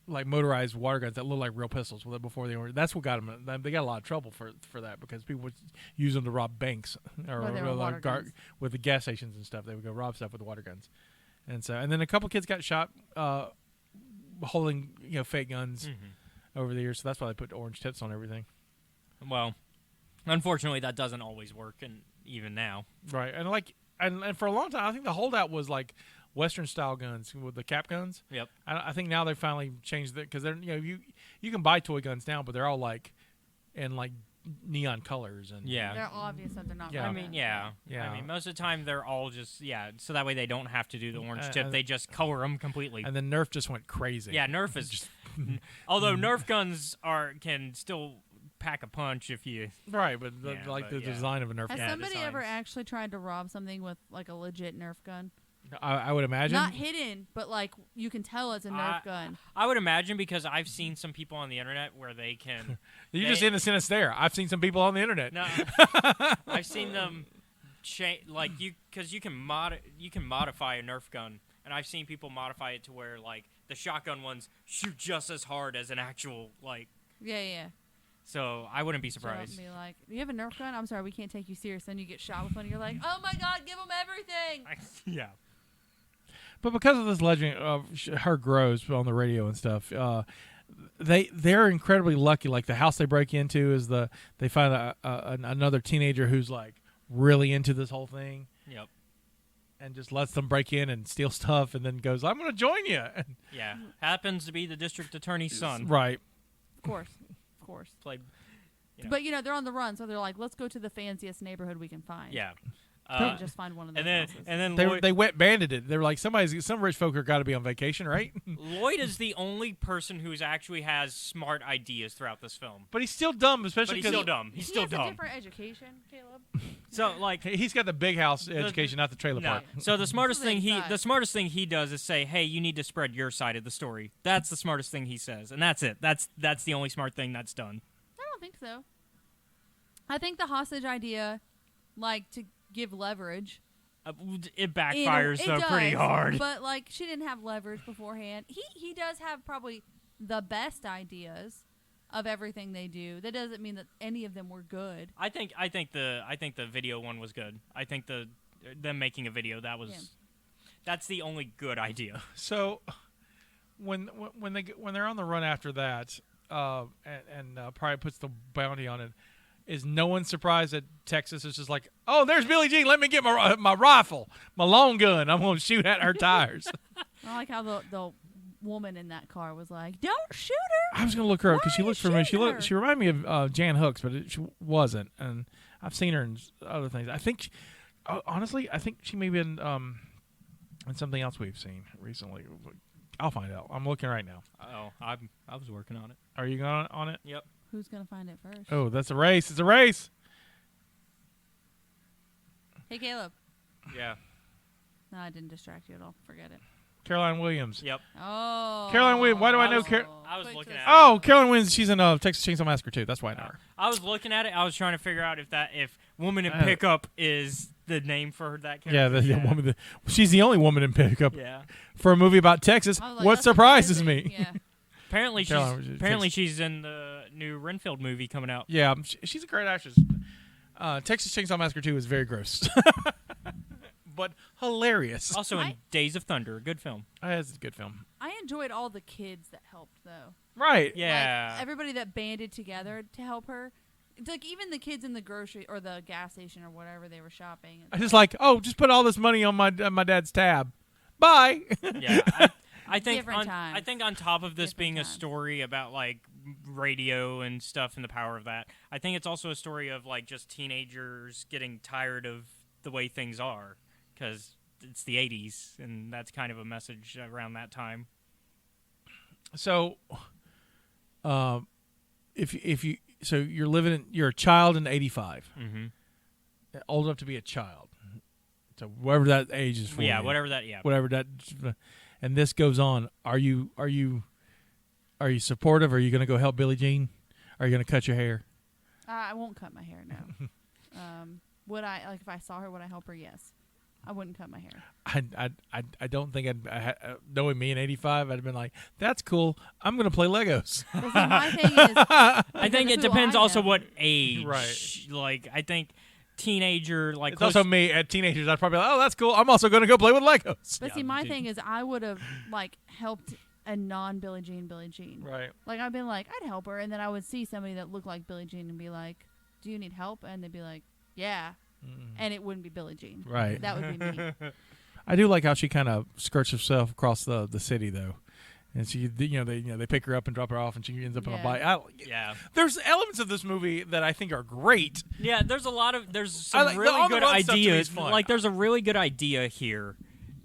like motorized water guns that look like real pistols. Before they were, that's what got them. They got a lot of trouble for that because people would use them to rob banks or with the gas stations and stuff. They would go rob stuff with the water guns, and then a couple kids got shot holding fake guns over the years. So that's why they put orange tips on everything. Well, unfortunately, that doesn't always work, and even now, right? And for a long time, I think the holdout was like Western style guns with the cap guns. Yep. I think now they finally changed it because they're you can buy toy guns now, but they're all like in like neon colors and they're obvious that they're not. I mean, I mean, most of the time they're all just so that way they don't have to do the orange tip. They just color them completely. And then Nerf just went crazy. Yeah, Nerf is just. Although Nerf guns can still pack a punch if you but the design of a Nerf gun. Has somebody ever actually tried to rob something with like a legit Nerf gun? I would imagine. Not hidden, but like you can tell it's a Nerf gun. I would imagine because I've seen some people on the internet where they can. You're just in the sentence there. I've seen some people on the internet. No, I've seen them because you can modify a Nerf gun, and I've seen people modify it to where like the shotgun ones shoot just as hard as an actual like. Yeah. So I wouldn't be surprised. Be like, do you have a Nerf gun? I'm sorry, we can't take you serious. Then you get shot with one, and you're like, oh my god, give them everything. Yeah. But because of this legend of her grows on the radio and stuff, they're incredibly lucky. Like the house they break into is they find another teenager who's like really into this whole thing. Yep. And just lets them break in and steal stuff, and then goes, "I'm going to join you." Yeah, happens to be the district attorney's son. Right. Of course. Played. But they're on the run, so they're like, let's go to the fanciest neighborhood we can find. Yeah. Just find one of those houses. And then they wet banded it. They were like, some rich folk are got to be on vacation, right? Lloyd is the only person who's actually has smart ideas throughout this film. But he's still dumb, especially because he's still dumb. He has a different education, Caleb. So like he's got the big house education, not the trailer park. So the smartest thing he does is say, "Hey, you need to spread your side of the story." That's the smartest thing he says, and that's it. That's the only smart thing that's done. I don't think so. I think the hostage idea, like to give leverage. It backfires pretty hard. But like she didn't have leverage beforehand. He does have probably the best ideas of everything they do. That doesn't mean that any of them were good. I think the video one was good. I think them making a video that's the only good idea. So when they're on the run after that, and probably puts the bounty on it. Is no one surprised that Texas is just like, oh, there's Billie Jean. Let me get my rifle, my long gun. I'm going to shoot at her tires. I like how the woman in that car was like, don't shoot her. I was going to look her up because she looked familiar. She reminded me of Jan Hooks, but she wasn't. And I've seen her in other things. I think, honestly, I think she may be in something else we've seen recently. I'll find out. I'm looking right now. Oh, I was working on it. Are you going on it? Yep. Who's gonna find it first? Oh, that's a race. It's a race. Hey, Caleb. Yeah. No, I didn't distract you at all. Forget it. Caroline Williams. Yep. Oh. Caroline Williams. Why do I know? I was looking at it. Oh, Caroline Williams. She's in Texas Chainsaw Massacre too. That's why I know her. I was looking at it. I was trying to figure out if Woman in Pickup is the name for that character. Yeah, the woman. She's the only woman in pickup Yeah. for a movie about Texas. I was like, What that's surprises amazing. me? Yeah. Apparently she's in the new Renfield movie coming out. Yeah, she's a great actress. Texas Chainsaw Massacre 2 is very gross, but hilarious. Also in Days of Thunder, a good film. It's a good film. I enjoyed all the kids that helped, though. Right. Yeah. Like, everybody that banded together to help her. Like, even the kids in the grocery or the gas station or whatever they were shopping. I just like, just put all this money on my dad's tab. Bye. Yeah. I think Different times. I think on top of this Different being times. a story about like radio and stuff and the power of that, I think it's also a story of like just teenagers getting tired of the way things are because it's the 80s and that's kind of a message around that time. So, you're a child in '85, old enough to be a child. So whatever that age is for. Yeah, you. whatever that. Yeah. Whatever that. And this goes on. Are you supportive? Are you going to go help Billie Jean? Are you going to cut your hair? I won't cut my hair, no. Would I, like, if I saw her, would I help her? Yes. I wouldn't cut my hair. I don't think knowing me in '85, I'd have been like, that's cool. I'm going to play Legos. But see, my thing is, I think it who depends I also am. what age. Right. Like I think teenager like It's close also me at teenagers. I'd probably be like, that's cool. I'm also going to go play with Legos. But see, my thing is, I would have, like, helped a non-Billie Jean Billie Jean. Right. Like, I'd been like, I'd help her, and then I would see somebody that looked like Billie Jean and be like, do you need help? And they'd be like, yeah. And it wouldn't be Billie Jean. Right. That would be me. I do like how she kind of skirts herself across the city, though. And she, they pick her up and drop her off, and she ends up on a bike. Yeah. There's elements of this movie that I think are great. Yeah, there's some like, really on the good run stuff to me is ideas. fun. Like there's a really good idea here.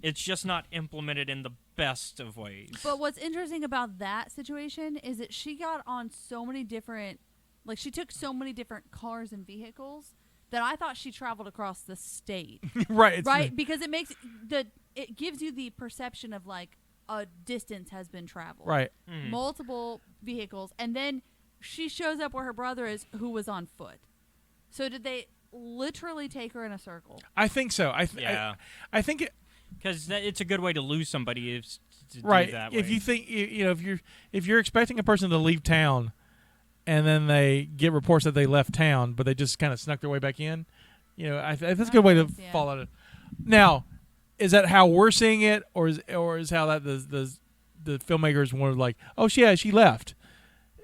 It's just not implemented in the best of ways. But what's interesting about that situation is that she got on so many different, like, she took so many different cars and vehicles that I thought she traveled across the state. Right. Right? Because it gives you the perception of, like, a distance has been traveled. Right. Multiple vehicles. And then she shows up where her brother is, who was on foot. So did they literally take her in a circle? I think so. I think it. Because it's a good way to lose somebody is to Right. do that If way. you think if you're expecting a person to leave town, and then they get reports that they left town, but they just kind of snuck their way back in, that's a good way to Yeah. fall out of. Now, is that how we're seeing it, or is how that the filmmakers were like, oh yeah, she left.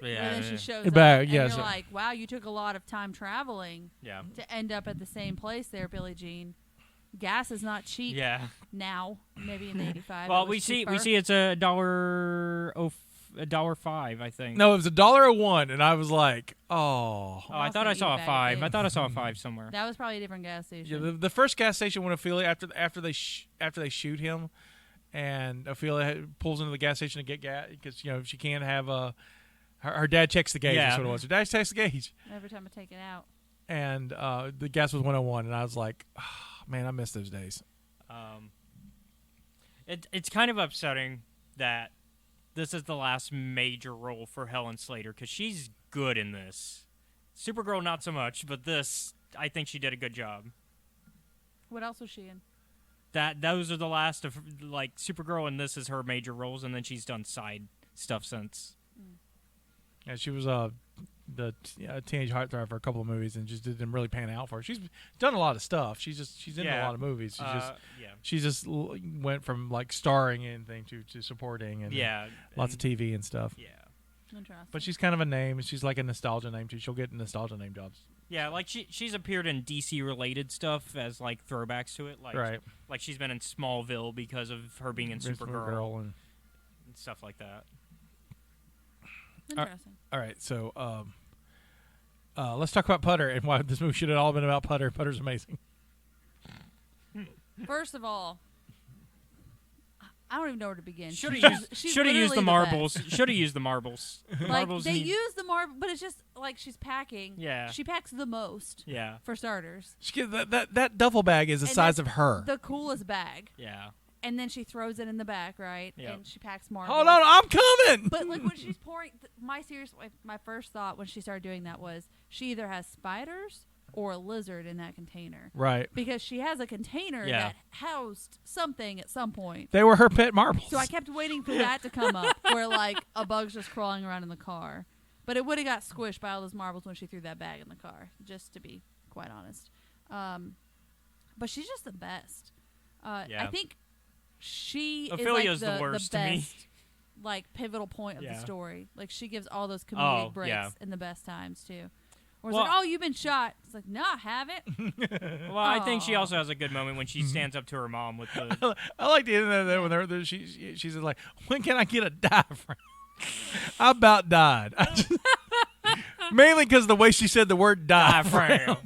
And then she shows Back, up, and yeah, you're so- like, wow, you took a lot of time traveling Yeah. to end up at the same place there, Billie Jean. Gas is not cheap Yeah. now. Maybe in '85. Well, it was we see cheaper. it's $1.05, I think. No, it was $1.01, and I was like, oh. Oh, I thought I saw a 5. I thought I saw a 5 somewhere. That was probably a different gas Yeah, station. the first gas station when Ophelia after they shoot him, and Ophelia pulls into the gas station to get gas because she can't have her dad checks the gauge. Yeah. That's what it was. Her dad checks the gauge, Every time I take it out. and the gas was 101, and I was like, oh, man, I miss those days. It's kind of upsetting that this is the last major role for Helen Slater because she's good in this. Supergirl, not so much, but this, I think she did a good job. What else was she in? Those are the last of like Supergirl, and this is her major roles, and then she's done side stuff since. Yeah, she was the teenage heartthrob for a couple of movies, and just didn't really pan out for her. She's done a lot of stuff. She's in a lot of movies. She just went from like starring in anything to supporting and lots of TV and stuff. Yeah. Interesting. But she's kind of a name. She's like a nostalgia name too. She'll get nostalgia name jobs. Yeah, like she's appeared in DC related stuff as like throwbacks to it. Like, right. Like she's been in Smallville because of her being in Supergirl and stuff like that. Interesting. all right. So let's talk about Putter and why this movie should have all been about Putter. Putter's amazing. First of all, I don't even know where to begin. Should have She's used literally the best. marbles. Should have used the marbles. Like Marbles they need- use the marble, but it's just like she's packing. Yeah. She packs the most. Yeah. For starters. That duffel bag is the And size that's of her. The coolest bag. Yeah. And then she throws it in the back, right? Yep. And she packs marbles. Hold on, I'm coming. But like when she's pouring, my first thought when she started doing that was she either has spiders or a lizard in that container. Right. Because she has a container Yeah. that housed something at some point. They were her pet marbles. So I kept waiting for that to come up, where like a bug's just crawling around in the car. But it would have got squished by all those marbles when she threw that bag in the car, just to be quite honest. But she's just the best. Yeah. I think she Ophelia's is like the worst to best, me. like pivotal point of Yeah. the story. Like she gives all those comedic Oh, breaks yeah. in the best times too. Where it's Well- like, oh, you've been shot. It's like, no, I haven't. Well, I think she Aw. also has a good moment when she stands up to her mom with the. I like the end of there when she's like, when can I get a diaphragm? I about died. Mainly because the way she said the word diaphragm.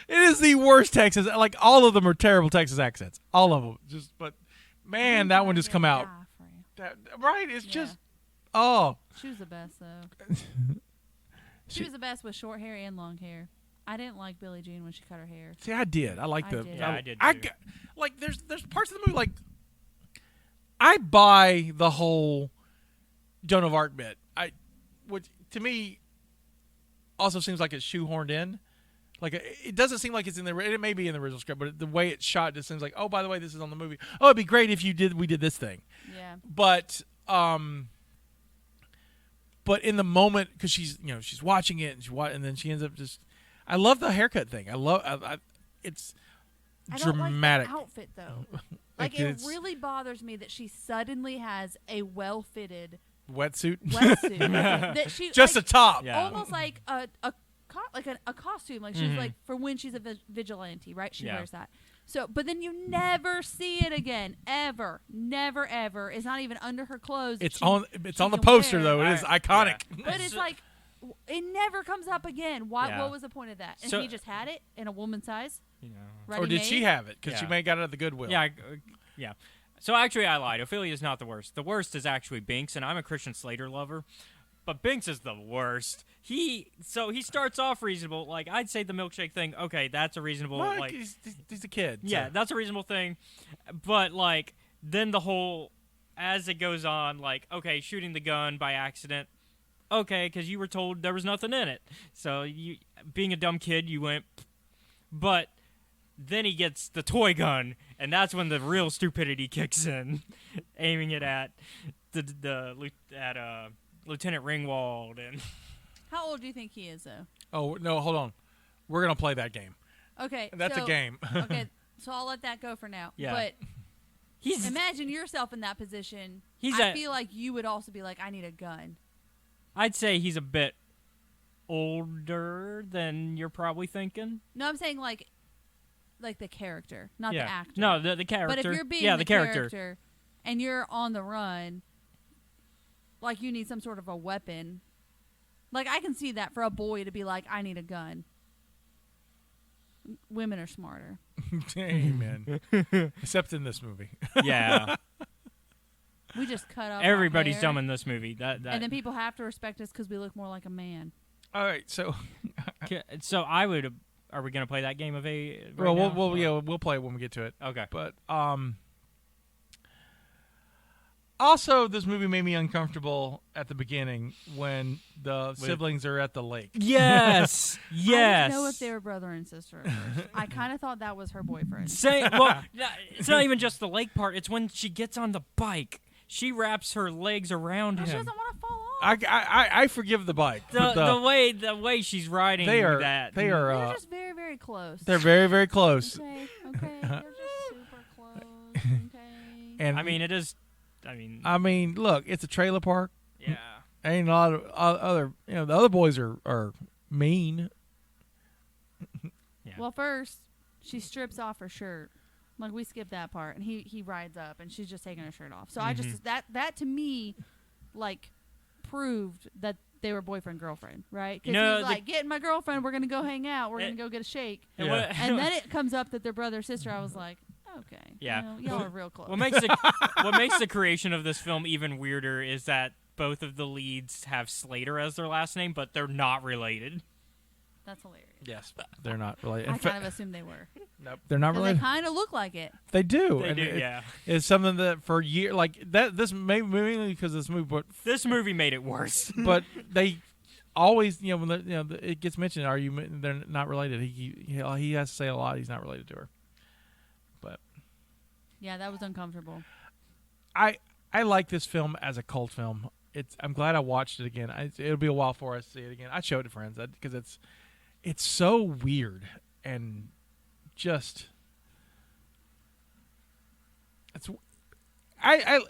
It is the worst Texas. Like all of them are terrible Texas accents. All of them. But man, that one just come out. Right? It's Yeah. just She was the best though. She was the best with short hair and long hair. I didn't like Billie Jean when she cut her hair. See, I did. I like I the. did. Yeah, I did I too. got, like there's parts of the movie like I buy the whole Joan of Arc bit. Which to me also seems like it's shoehorned in. Like it doesn't seem like it's in the. It may be in the original script, but the way it's shot just seems like, oh, by the way, this is on the movie. Oh, it'd be great if we did this thing. Yeah. But in the moment, because she's watching it and then she ends up just. I love the haircut thing. It's I don't dramatic. like the outfit though. Like, Like it it's- really bothers me that she suddenly has a well-fitted Wetsuit. wetsuit that she Just like, a top. Yeah. almost like a costume, like she's like for when she's a vigilante, right? She Yeah. wears that. So, but then you never see it again, ever, never, ever. It's not even under her clothes. that It's she- on she the can poster wear. though. It is iconic. Yeah. But it's like it never comes up again. Why? Yeah. What was the point of that? And So- he just had it in a woman's size. You know. Ready Or did she have it? Because she Yeah. may have got it at the Goodwill. Yeah, yeah. So actually, I lied. Ophelia's not the worst. The worst is actually Binks, and I'm a Christian Slater lover, but Binks is the worst. He starts off reasonable. Like I'd say the milkshake thing. Okay, that's a reasonable. Well, like he's a kid. yeah, so. that's a reasonable thing. But like then the whole as it goes on, like okay, shooting the gun by accident. Okay, because you were told there was nothing in it. So you, being a dumb kid, you went. But then he gets the toy gun, and that's when the real stupidity kicks in, aiming it at Lieutenant Ringwald and. How old do you think he is, though? Oh no, hold on. We're gonna play that game. Okay, That's a so- game. Okay, so I'll let that go for now. Yeah. But He's imagine yourself in that position. He's I a- feel like you would also be like, I need a gun. I'd say he's a bit older than you're probably thinking. No, I'm saying like the character, not yeah. the actor. No, the character. But if you're being yeah, the character. character and you're on the run, like you need some sort of a weapon. Like I can see that for a boy to be like, I need a gun. Women are smarter. Amen. Except in this movie. Yeah. We just cut off. Everybody's our hair, dumb in this movie. That. and then people have to respect us because we look more like a man. All right, so So I would. Are we gonna play that game of a? Right well, now? we'll play it when we get to it. Okay. But also this movie made me uncomfortable at the beginning when the siblings are at the lake. Yes. I Yes. didn't know if they were brother and sister. At first. I kind of thought that was her boyfriend. Well, it's not even just the lake part. It's when she gets on the bike. She wraps her legs around No, she him. doesn't want to fall off. I forgive the bike. but The way she's riding they are that. They're they're just very, very close. very very close. Okay, they're just super close. Okay. And I mean, it is. I mean, look, it's a trailer park. Yeah. Ain't a lot of other, the other boys are mean. Yeah. Well, first she strips off her shirt. Like we skipped that part, and he rides up, and she's just taking her shirt off. So I just that to me, like, proved that they were boyfriend-girlfriend, right? You Because know, he's like, getting my girlfriend, we're going to go hang out, we're going to go get a shake. And, Yeah. And then it comes up that they're brother sister. I was like, okay. Yeah. Y'all are real close. what makes the creation of this film even weirder is that both of the leads have Slater as their last name, but they're not related. That's hilarious. Yes, they're not related. I kind of assumed they were. Nope, they're not Because they related. kind of look like it. They do. They and do, it- yeah. It's something that for years, like that. This mainly because this movie, This movie made it worse. but they always, when it gets mentioned, they're not related. He has to say a lot. He's not related to her. But Yeah, that was uncomfortable. I like this film as a cult film. I'm glad I watched it again. It'll be a while before I see it again. I show it to friends because it's so weird and just I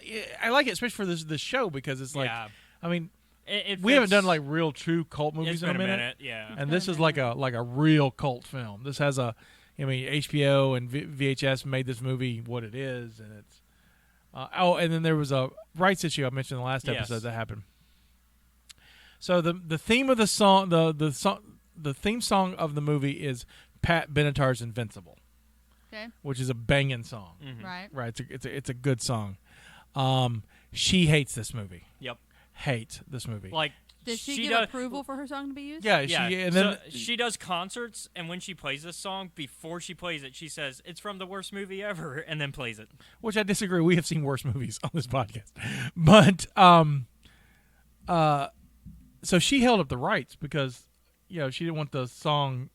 like it, especially for this show, because it's like, Yeah. I mean, It we haven't fits- done like real true cult movies It's in been a minute. yeah. And this is like a real cult film. This has HBO and VHS made this movie what it is, and it's and then there was a rights issue I mentioned in the last episode that happened. So the theme of the song, the theme song of the movie is Pat Benatar's "Invincible," Okay. which is a banging song. Mhm. Right. Right, it's a good song. She hates this movie. Yep. Hates this movie. Like, Did she give does, approval for her song to be used? yeah, Yeah, and then so she does concerts, and when she plays this song, before she plays it, she says, "It's from the worst movie ever," and then plays it. which I disagree. We have seen worse movies on this podcast, but so she held up the rights because she didn't want the song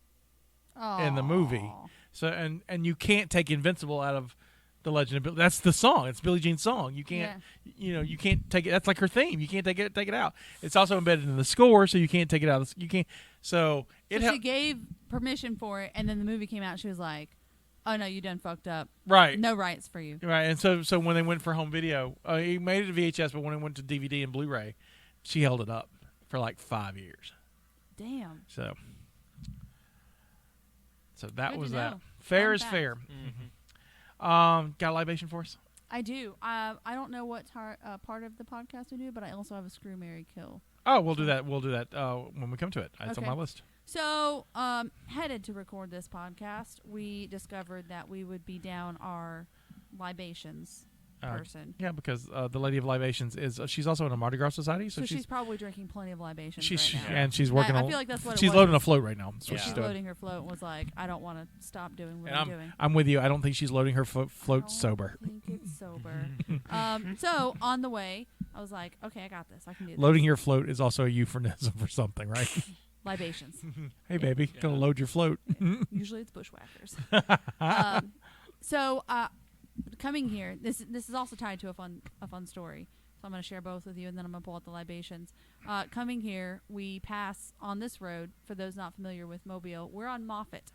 in the movie. Aw. So and you can't take "Invincible" out of the Legend of Billie. That's the song. It's Billie Jean's song. You can't you can't take it. That's like her theme. You can't take it out. It's also embedded in the score, so you can't take it out. You can't. So it So she gave permission for it, and then the movie came out. She was like, "Oh no, you done fucked up. right. No rights for you." Right, and so when they went for home video, he made it to VHS, but when it went to DVD and Blu-ray, she held it up for like 5 years. Damn. So that Good was to that. know. Fair Fun is fact. fair. Mm-hmm. Got a libation for us? I do. I don't know what part of the podcast we do, but I also have a screw, marry, kill. Oh, we'll do that. We'll do that when we come to it. It's on Okay. my list. So, headed to record this podcast, we discovered that we would be down our libations person. Yeah, because the Lady of Libations she's also in a Mardi Gras society, So she's probably drinking plenty of libations she's right now. and she's working. I on, feel like that's what it she's was. loading a float right now. That's what Yeah. she's She's doing. loading her float and was like, I don't want to stop doing what And I'm doing. I'm with you. I don't think she's loading her float I don't sober. think it's sober. So on the way, I was like, okay, I got this. I can do this. Loading your float is also a euphemism for something, right? Libations. Hey, baby, gonna load your float. Usually it's bushwhackers. So coming here, this is also tied to a fun story. So I'm going to share both with you, and then I'm going to pull out the libations. Coming here, we pass on this road. For those not familiar with Mobile, we're on Moffett.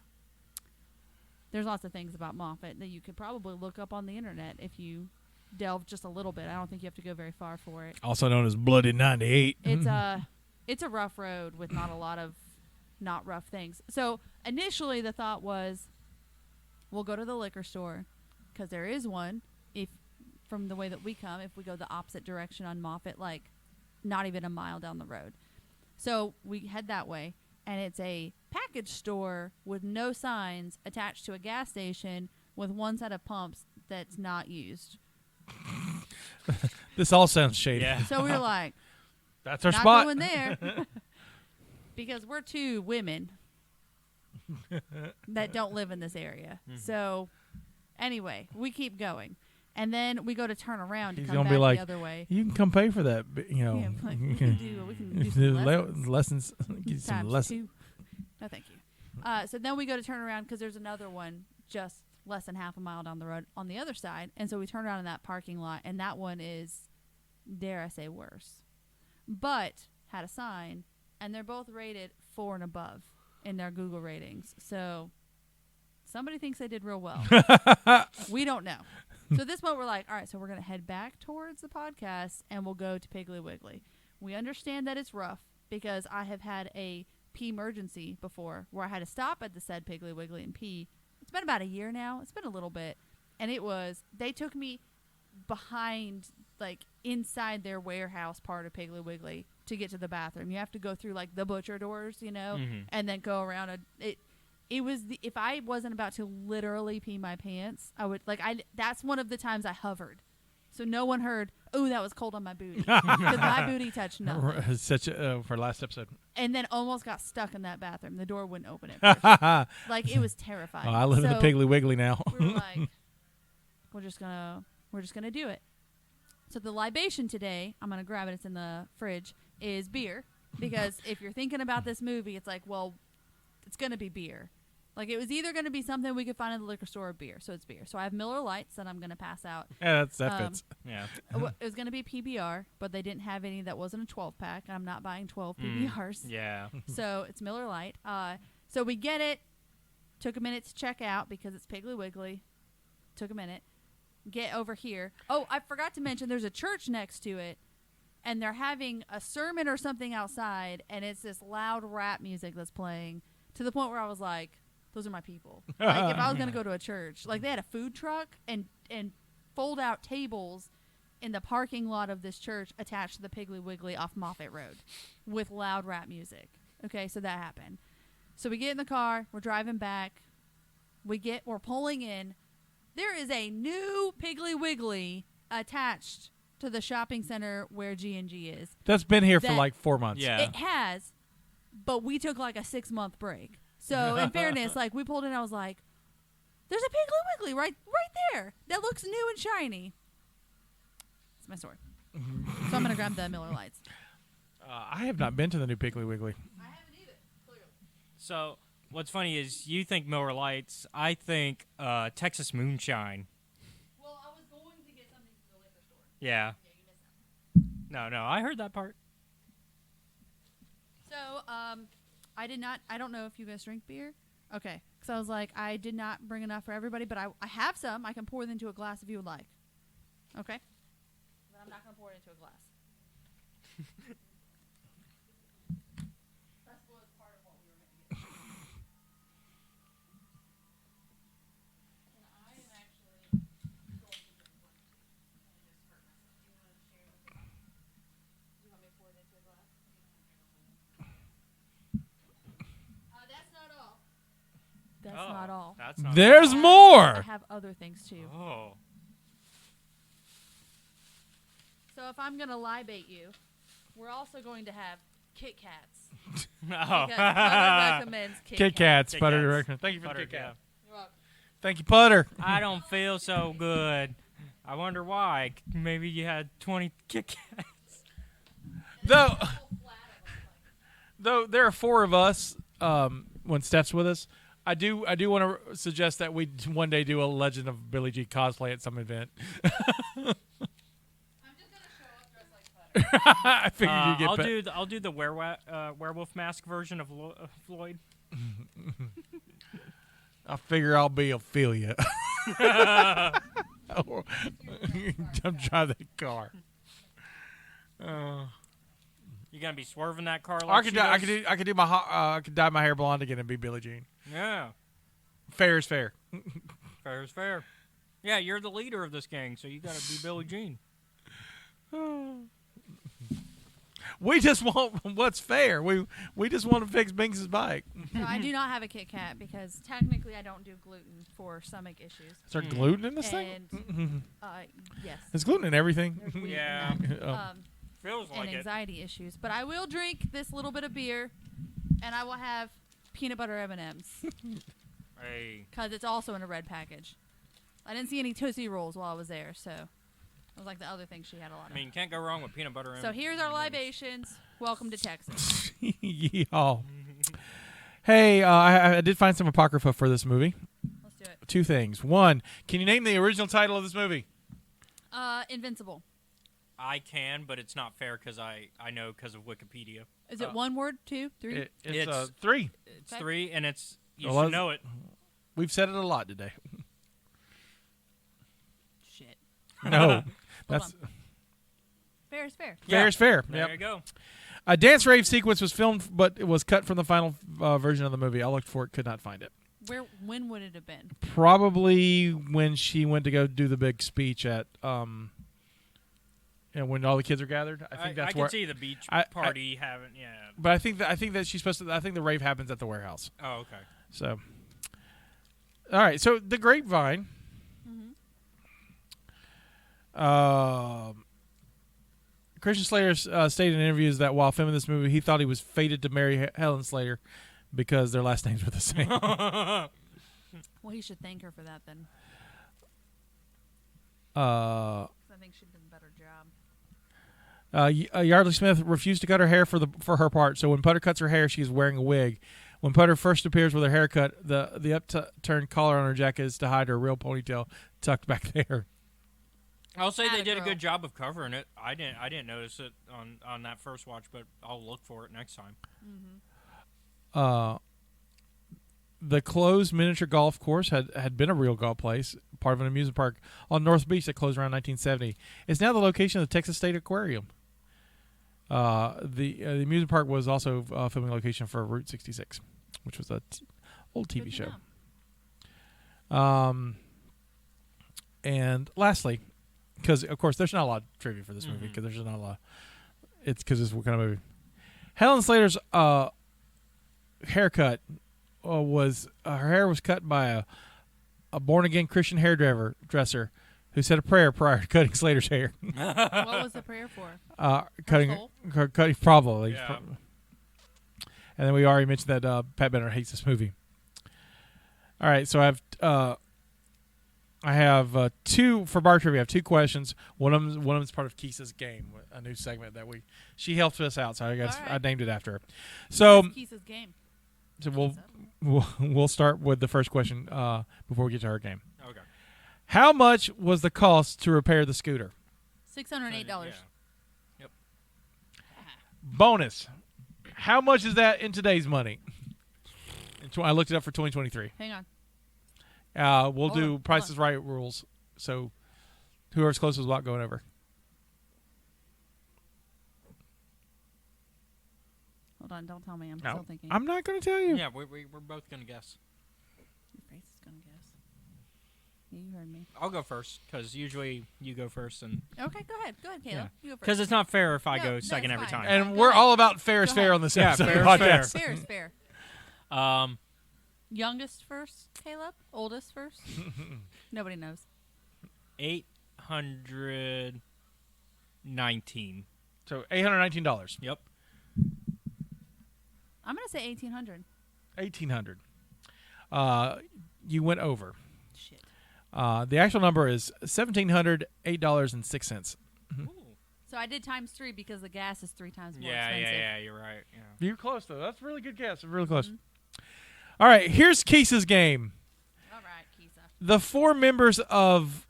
There's lots of things about Moffett that you could probably look up on the internet if you delve just a little bit. I don't think you have to go very far for it. Also known as Bloody 98. It's a rough road with not a lot of not rough things. So initially the thought was, we'll go to the liquor store because there is one. If from the way that we come, if we go the opposite direction on Moffett, like not even a mile down the road. So we head that way, and it's a package store with no signs attached to a gas station with one set of pumps that's not used. This all sounds shady. Yeah. So we were like, That's our not spot. going there because we're two women that don't live in this area. So anyway, we keep going, and then we go to turn around to He's come gonna back be like, the other way. You can come pay for that, but, Yeah, like, we can do some lessons. lessons. Get you some Times lessons. 2. No, thank you. So then we go to turn around because there's another one just less than half a mile down the road on the other side, and so we turn around in that parking lot, and that one is, dare I say, worse, but had a sign, and they're both rated 4 and above in their Google ratings. So somebody thinks they did real well. We don't know. So at this point, we're like, all right, so we're going to head back towards the podcast, and we'll go to Piggly Wiggly. We understand that it's rough because I have had a pee emergency before where I had to stop at the said Piggly Wiggly and pee. It's been about a year now. It's been a little bit. And they took me behind, like, inside their warehouse part of Piggly Wiggly to get to the bathroom. You have to go through like the butcher doors, and then go around it was if I wasn't about to literally pee my pants, I would that's one of the times I hovered. So no one heard, "Oh, that was cold on my booty." Because my booty touched nothing. For last episode. And then almost got stuck in that bathroom. The door wouldn't open at first. It was terrifying. I live in the Piggly Wiggly now. We were like, we're just gonna do it. So the libation today, I'm gonna grab it. It's in the fridge. Is beer, because if you're thinking about this movie, it's like, well, it's gonna be beer. Like, it was either going to be something we could find in the liquor store or beer. So it's beer. So I have Miller Lights that I'm going to pass out. Yeah, that fits. Yeah. It was going to be PBR, but they didn't have any that wasn't a 12-pack, and I'm not buying 12 PBRs. Yeah. So it's Miller Lite. So we get it. Took a minute to check out because it's Piggly Wiggly. Took a minute. Get over here. Oh, I forgot to mention there's a church next to it, and they're having a sermon or something outside, and it's this loud rap music that's playing to the point where I was like, those are my people. Like, if I was going to go to a church, like, they had a food truck and fold-out tables in the parking lot of this church attached to the Piggly Wiggly off Moffett Road with loud rap music. Okay, so that happened. So we get in the car. We're driving back. We're pulling in. There is a new Piggly Wiggly attached to the shopping center where G&G is. That's been here for like 4 months. Yeah. It has, but we took like a 6-month break. So, in fairness, like, we pulled in, I was like, there's a Piggly Wiggly right there. That looks new and shiny. That's my story. So I'm going to grab the Miller Lights. I have not been to the new Piggly Wiggly. I haven't either, clearly. So, what's funny is you think Miller Lights, I think Texas Moonshine. Well, I was going to get something from the liquor store. Yeah. Yeah, you missed that. No, I heard that part. So, I don't know if you guys drink beer. Okay. Because I was like, I did not bring enough for everybody, but I have some. I can pour it into a glass if you would like. Okay? But I'm not going to pour it into a glass. That was part of what we were going to get. And I am actually going to drink one. I just hurt myself. Do you want to share with me? Do you want me to pour it into a glass? That's not all. That's not all. That's not There's I more. have other things too. Oh. So if I'm gonna libate you, we're also going to have Kit Kats. Oh. Because Putter recommends Kit Kats, Kit Putter Kats. director. Thank you for Butter, the Kit Kat. You're welcome. Thank you, Putter. I don't feel so good. I wonder why. Maybe you had 20 Kit Kats. Though there are 4 of us when Steph's with us, I do want to suggest that we one day do a Legend of Billie Jean cosplay at some event. I'm just gonna show up dressed like Putter. I figured you'd get I'll do the werewolf mask version of Floyd. I figure I'll be Ophelia. I'm driving the car. You gonna be swerving that car I like could she does? I could dye my hair blonde again and be Billie Jean. Yeah. Fair is fair. Fair is fair. Yeah, you're the leader of this gang, so you gotta be Billie Jean. We just want what's fair. We just want to fix Binks's bike. So I do not have a Kit Kat because technically I don't do gluten for stomach issues. Is there gluten in this thing? And yes. There's gluten in everything. There's wheat in Yeah. that. Feels And like it. anxiety issues. But I will drink this little bit of beer, and I will have peanut butter M&Ms Hey. because it's also in a red package. I didn't see any Tootsie Rolls while I was there, so it was like the other thing she had a lot I of. mean, you can't go wrong with peanut butter. So here's our libations. Welcome to Texas. Yeehaw. Hey, I did find some apocrypha for this movie. Let's do it. 2 things. 1, can you name the original title of this movie? Invincible. I can, but it's not fair because I know because of Wikipedia. Is it 1 word, 2, 3? It's 3. It's Okay. 3, and it's you Well, should know it. We've said it a lot today. Shit. No, that's Fair is fair. fair is fair. There Yep. you go. A dance rave sequence was filmed, but it was cut from the final version of the movie. I looked for it, could not find it. When would it have been? Probably when she went to go do the big speech at and when all the kids are gathered. I think that's where. I can see the beach party having. Yeah. But I think that she's supposed to. I think the rave happens at the warehouse. Oh, okay. So, all right. So the Grapevine. Christian Slater stated in interviews that while filming this movie, he thought he was fated to marry Helen Slater because their last names were the same. Well, he should thank her for that then. I think she did a better job. Yeardley Smith refused to cut her hair for her part, so when Putter cuts her hair, she's wearing a wig. When Putter first appears with her haircut, the upturned collar on her jacket is to hide her real ponytail tucked back there. I'll say they did a good job of covering it. I didn't notice it on that first watch, but I'll look for it next time. The closed miniature golf course had been a real golf place, part of an amusement park on North Beach that closed around 1970. It's now the location of the Texas State Aquarium. The amusement park was also a filming location for Route 66, which was an old TV show. And lastly, because of course there's not a lot of trivia for this movie because there's not a lot. It's because it's what kind of movie. Helen Slater's haircut was her hair was cut by a born again Christian hairdresser who said a prayer prior to cutting Slater's hair. What was the prayer for? Cutting probably. Yeah. And then we already mentioned that Pat Benatar hates this movie. All right, so I have two for bar trivia. I have two questions. One of them is part of Keesa's game, a new segment that she helped us out, so I named it after her. So Keesa's game. So we'll start with the first question before we get to her game. Okay. How much was the cost to repair the scooter? $608. Yeah. Yep. Bonus. How much is that in today's money? I looked it up for 2023. Hang on. We'll do Price is Right rules. So whoever's closest without going over. Hold on, don't tell me. I'm still thinking. I'm not going to tell you. Yeah, we're both going to guess. Your face is going to guess. Yeah, you heard me. I'll go first because usually you go first. Okay, go ahead. Go ahead, Caleb. Yeah. You go first. Because it's not fair if I go second every fine. time. And Go we're ahead. all about fair is Go fair ahead. on this Yeah, episode. fair is podcast. Fair is fair. Youngest first, Caleb? Oldest first? Nobody knows. 819. So $819. Yep. I'm going to say 1,800. $1,800. You went over. Shit. The actual number is $1,708.06. So I did times 3 because the gas is 3 times more Yeah, expensive. you're right. Yeah. You're close, though. That's a really good guess. Really close. All right, here's Keesa's game. All right, Keesa. The 4 members of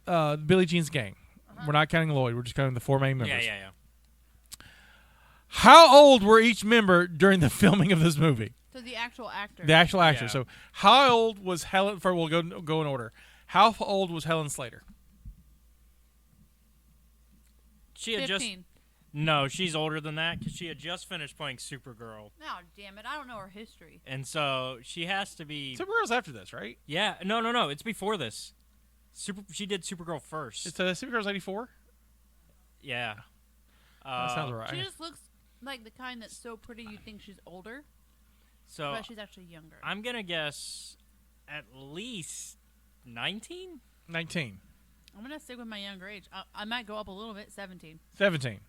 Billie Jean's gang. We're not counting Lloyd. We're just counting the 4 main members. Yeah. How old were each member during the filming of this movie? So the actual actor. The actual actor. Yeah. So how old was Helen? We'll go in order. How old was Helen Slater? She had 15. No, she's older than that because she had just finished playing Supergirl. Oh, damn it. I don't know her history. And so she has to be... Supergirl's after this, right? Yeah. No. It's before this. She did Supergirl first. It's Supergirl's 84? Yeah. That sounds right. She just looks like the kind that's so pretty you think she's older, So but she's actually younger. I'm going to guess at least 19? 19. I'm going to stick with my younger age. I might go up a little bit, 17. 17.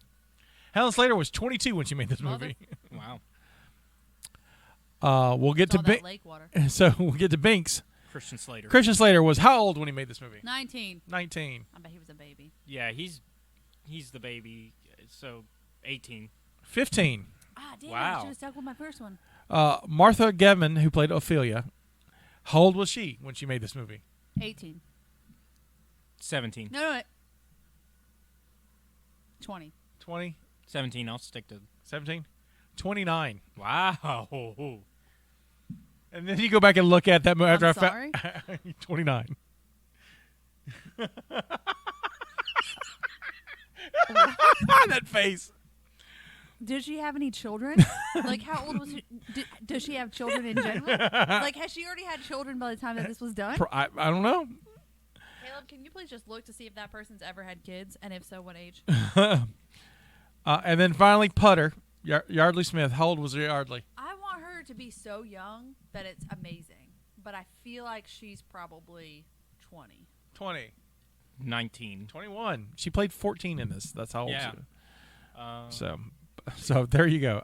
Helen Slater was 22 when she made this movie. Wow. We'll get It's all to that lake water. So we'll get to Binks. Christian Slater. Christian Slater was how old when he made this movie? 19. 19. I bet he was a baby. Yeah, he's the baby. So 18. 15. Ah, damn Wow. I should have stuck with my first one. Martha Gevin, who played Ophelia, how old was she when she made this movie? 18. 17. No. 20. 20? 17. I'll stick to... 17? 29. Wow. And then you go back and look at that movie after I'm I sorry? found 29. That face. Did she have any children? Like, how old was she? Does she have children in general? Like, has she already had children by the time that this was done? I don't know. Caleb, Caleb, can you please just look to see if that person's ever had kids, and if so, what age? And then finally, Putter, Yeardley Smith. How old was Yeardley? I want her to be so young that it's amazing, but I feel like she's probably 20. 20. 19. 21. She played 14 in this. That's how old Yeah. she is. So there you go.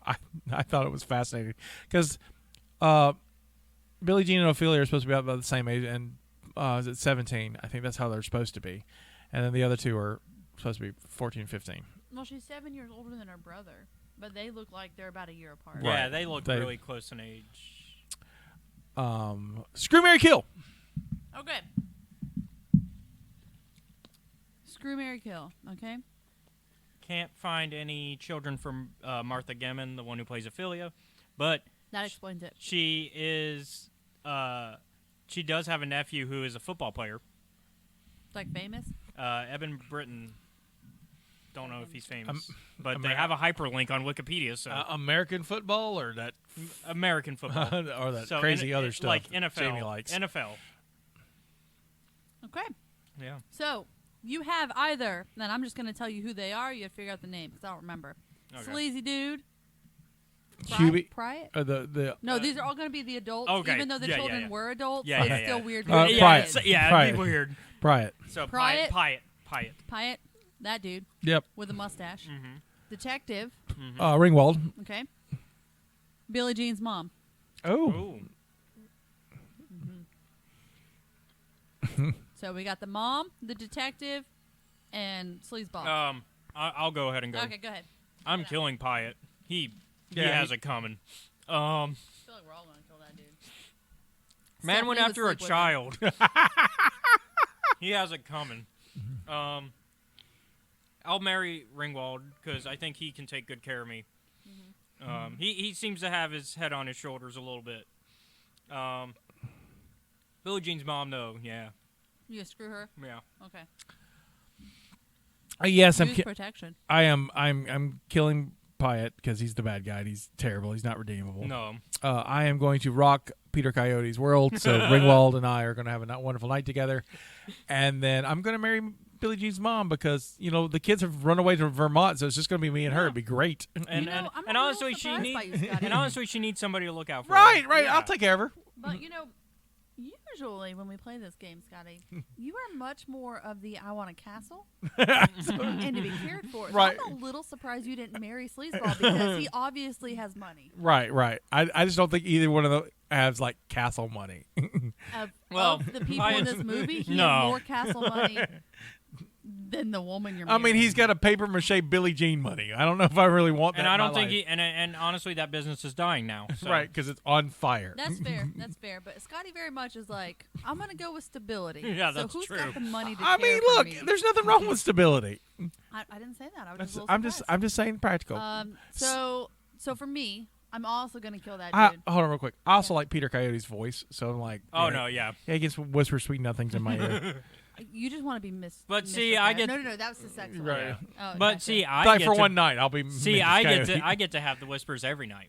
I thought it was fascinating because Billie Jean and Ophelia are supposed to be about the same age, and is it 17? I think that's how they're supposed to be. And then the other two are supposed to be 14, 15. Well, she's 7 years older than her brother, but they look like they're about a year apart. Yeah, they look really close in age. Screw, Marry, Kill. Okay. Screw, Marry, Kill. Okay. Can't find any children from Martha Gemmon, the one who plays Ophelia, but That explains it. she is. She does have a nephew who is a football player. Like famous? Eben Britton. Don't know if he's famous, but they have a hyperlink on Wikipedia. So American football or that American football or that so crazy other stuff like NFL. Jamie likes. NFL. Okay. Yeah. So, you have either, then I'm just going to tell you who they are. You have to figure out the name because I don't remember. Okay. Sleazy Dude. Hubie. Pryatt? No, these are all going to be the adults. Okay. Even though the children were adults, Yeah, it's yeah, still yeah. weird. Pryatt. So, it'd be Pryatt. weird. Pryatt. So Pryatt? Pyatt. Pyatt, that dude Yep. with a mustache. Mm-hmm. Detective. Ringwald. Okay. Billie Jean's mom. Oh. Ooh. So we got the mom, the detective, and Sleazeball. I'll go ahead and go. Okay, go ahead. I'm killing Pyatt. He Yeah, has it coming. I feel like we're all going to kill that dude. Man went Stephanie would after a sleep with him. child. He has it coming. I'll marry Ringwald because I think he can take good care of me. He seems to have his head on his shoulders a little bit. Billie Jean's mom, though, yeah. You gonna screw her? Yeah. Okay. Yes, Use protection. I'm killing Pyatt because he's the bad guy. And he's terrible. He's not redeemable. No. I am going to rock Peter Coyote's world. So Ringwald and I are going to have a wonderful night together, and then I'm going to marry Billie Jean's mom because the kids have run away to Vermont, so it's just going to be me and her. It'd be great. And honestly, she needs somebody to look out for. Right. Yeah. I'll take care of her. But usually when we play this game, Scotty, you are much more of the I want a castle and to be cared for. So Right. I'm a little surprised you didn't marry Sleazeball because he obviously has money. Right. I just don't think either one of them has like castle money. Of the people in this movie, he has more castle money than the woman you're marrying. I mean, he's got a paper mache Billie Jean money. I don't know if I really want that. And I in don't my think life. and honestly, that business is dying now. So. Right, because it's on fire. That's fair. That's fair. But Scotty very much is like, I'm going to go with stability. Yeah, so that's who's true. got the money to I care mean, for look, me? there's nothing wrong with stability. I didn't say that. I was just I'm just saying practical. So for me, I'm also going to kill that dude. Hold on real quick. I also like Peter Coyote's voice, so I'm like, Yeah. he gets whisper sweet nothings in my ear. You just want to be miss. But see, Mr. I Fire. get- no. That was the sex one. Right. Oh, But gotcha. see, I Like get for to, one night, I'll be. See, Mrs. I Coyote. get to have the whispers every night.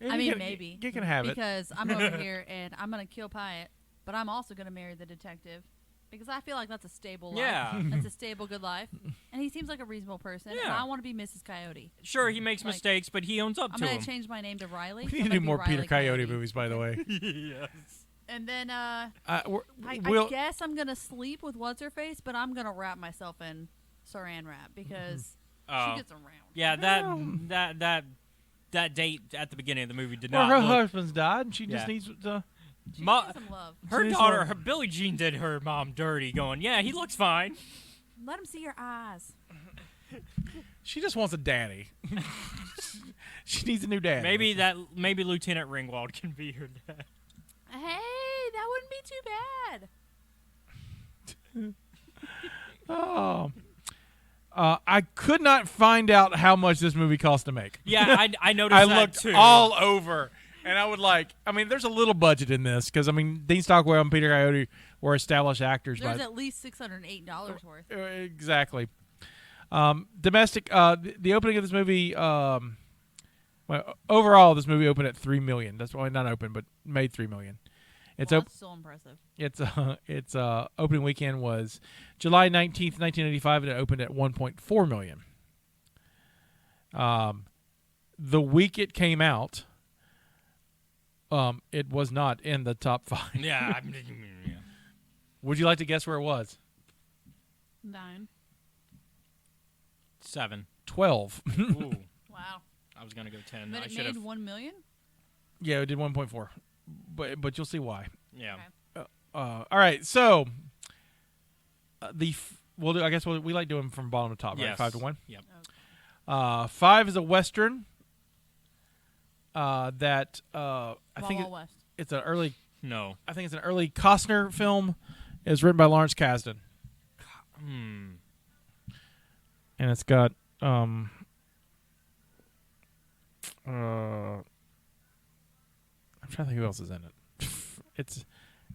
Yeah, I mean, you can- maybe you can have it. because I'm over here and I'm going to kill Pyatt, but I'm also going to marry the detective because I feel like that's a stable life. Yeah. That's a stable, good life, and he seems like a reasonable person. And Yeah. I want to be Mrs. Coyote. Sure, he makes Like, mistakes, but he owns up I'm to going them. to change my name to Riley. We I'm need to gonna do be more Riley Peter Coyote movies, by the way. Yes. And then I I guess I'm gonna sleep with what's her face, but I'm gonna wrap myself in Saran wrap because she gets around. Yeah, that date at the beginning of the movie did Well, not her look. husband's died, and she just Yeah. needs to. She Ma- needs some love. Her She's daughter, like- Billie Jean, did her mom dirty, going, "Yeah, he looks fine." Let him see your eyes. She just wants a daddy. She needs a new dad. Maybe Lieutenant Ringwald can be her dad. Hey, that wouldn't be too bad. Oh. I could not find out how much this movie cost to make. Yeah, I noticed I that looked too. all over, and I would there's a little budget in this because Dean Stockwell and Peter Coyote were established actors. There's but at least $608 worth. Exactly. Domestic. The opening of this movie. Overall, this movie opened at $3 million. That's why not open, but made $3 million It's Well, that's still impressive. its opening weekend was July 19th, 1985, and it opened at 1.4 million. The week it came out, it was not in the top 5. Yeah. Would you like to guess where it was? 9. 7. 12. Ooh. Wow. I was gonna go 10. But I it should made have. 1 million? Yeah, it did 1.4. But you'll see why. Yeah. Okay. All right, so we'll do. I guess we like doing from bottom to top, right? Yes. 5 to 1. Yep. Okay. 5 is a western. That I think Wild West. it's an early. No. I think it's an early Costner film. It's written by Lawrence Kasdan, and it's got I'm trying to think who else is in it.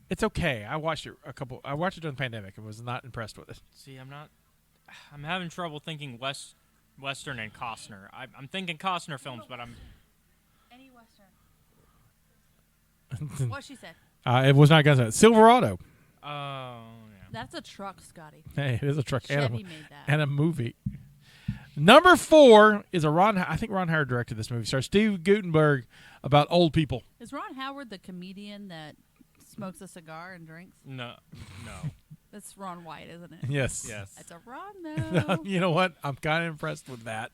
It's okay. I watched it during the pandemic and was not impressed with it. See, I'm having trouble thinking Western and Costner. I'm thinking Costner films, but I'm. Any Western. What she said. It was not Guns. Silverado. Oh, yeah. That's a truck, Scotty. Hey, it is a truck Chevy made that. and a movie. Number 4 is I think Ron Howard directed this movie. Stars Steve Guttenberg about old people. Is Ron Howard the comedian that smokes a cigar and drinks? No. That's Ron White, isn't it? Yes. Yes. It's a Ron, though. You know what? I'm kind of impressed with that.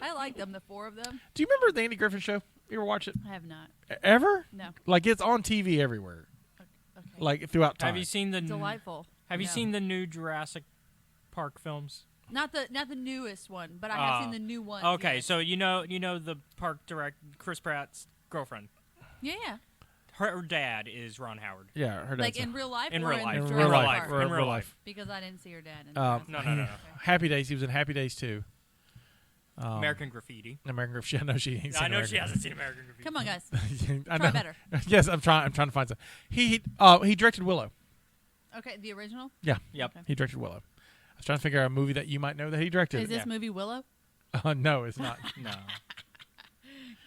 I like them, the 4 of them. Do you remember the Andy Griffith Show? You ever watch it? I have not. Ever? No. Like it's on TV everywhere. Okay. Like throughout time. Have you seen the Delightful. Have you No. seen the new Jurassic Park films? Not the newest one, but I have seen the new one. Okay, yes. so you know the park director Chris Pratt's girlfriend. Yeah. Her dad is Ron Howard. Yeah, I heard Like that. in real life In or real life. in In Jurassic real life. Park? In real life. Because I didn't see her dad in No. Jurassic Park. Happy Days. He was in Happy Days too. American Graffiti. American Graffiti. No, she ain't seen I know American she hasn't seen American Graffiti. Come on, guys. I Try know. better. Yes, I'm trying to find some. He directed Willow. Okay, the original? Yeah. Yep. Okay. He directed Willow. I was trying to figure out a movie that you might know that he directed. Is this Yeah. movie Willow? No, it's not. No.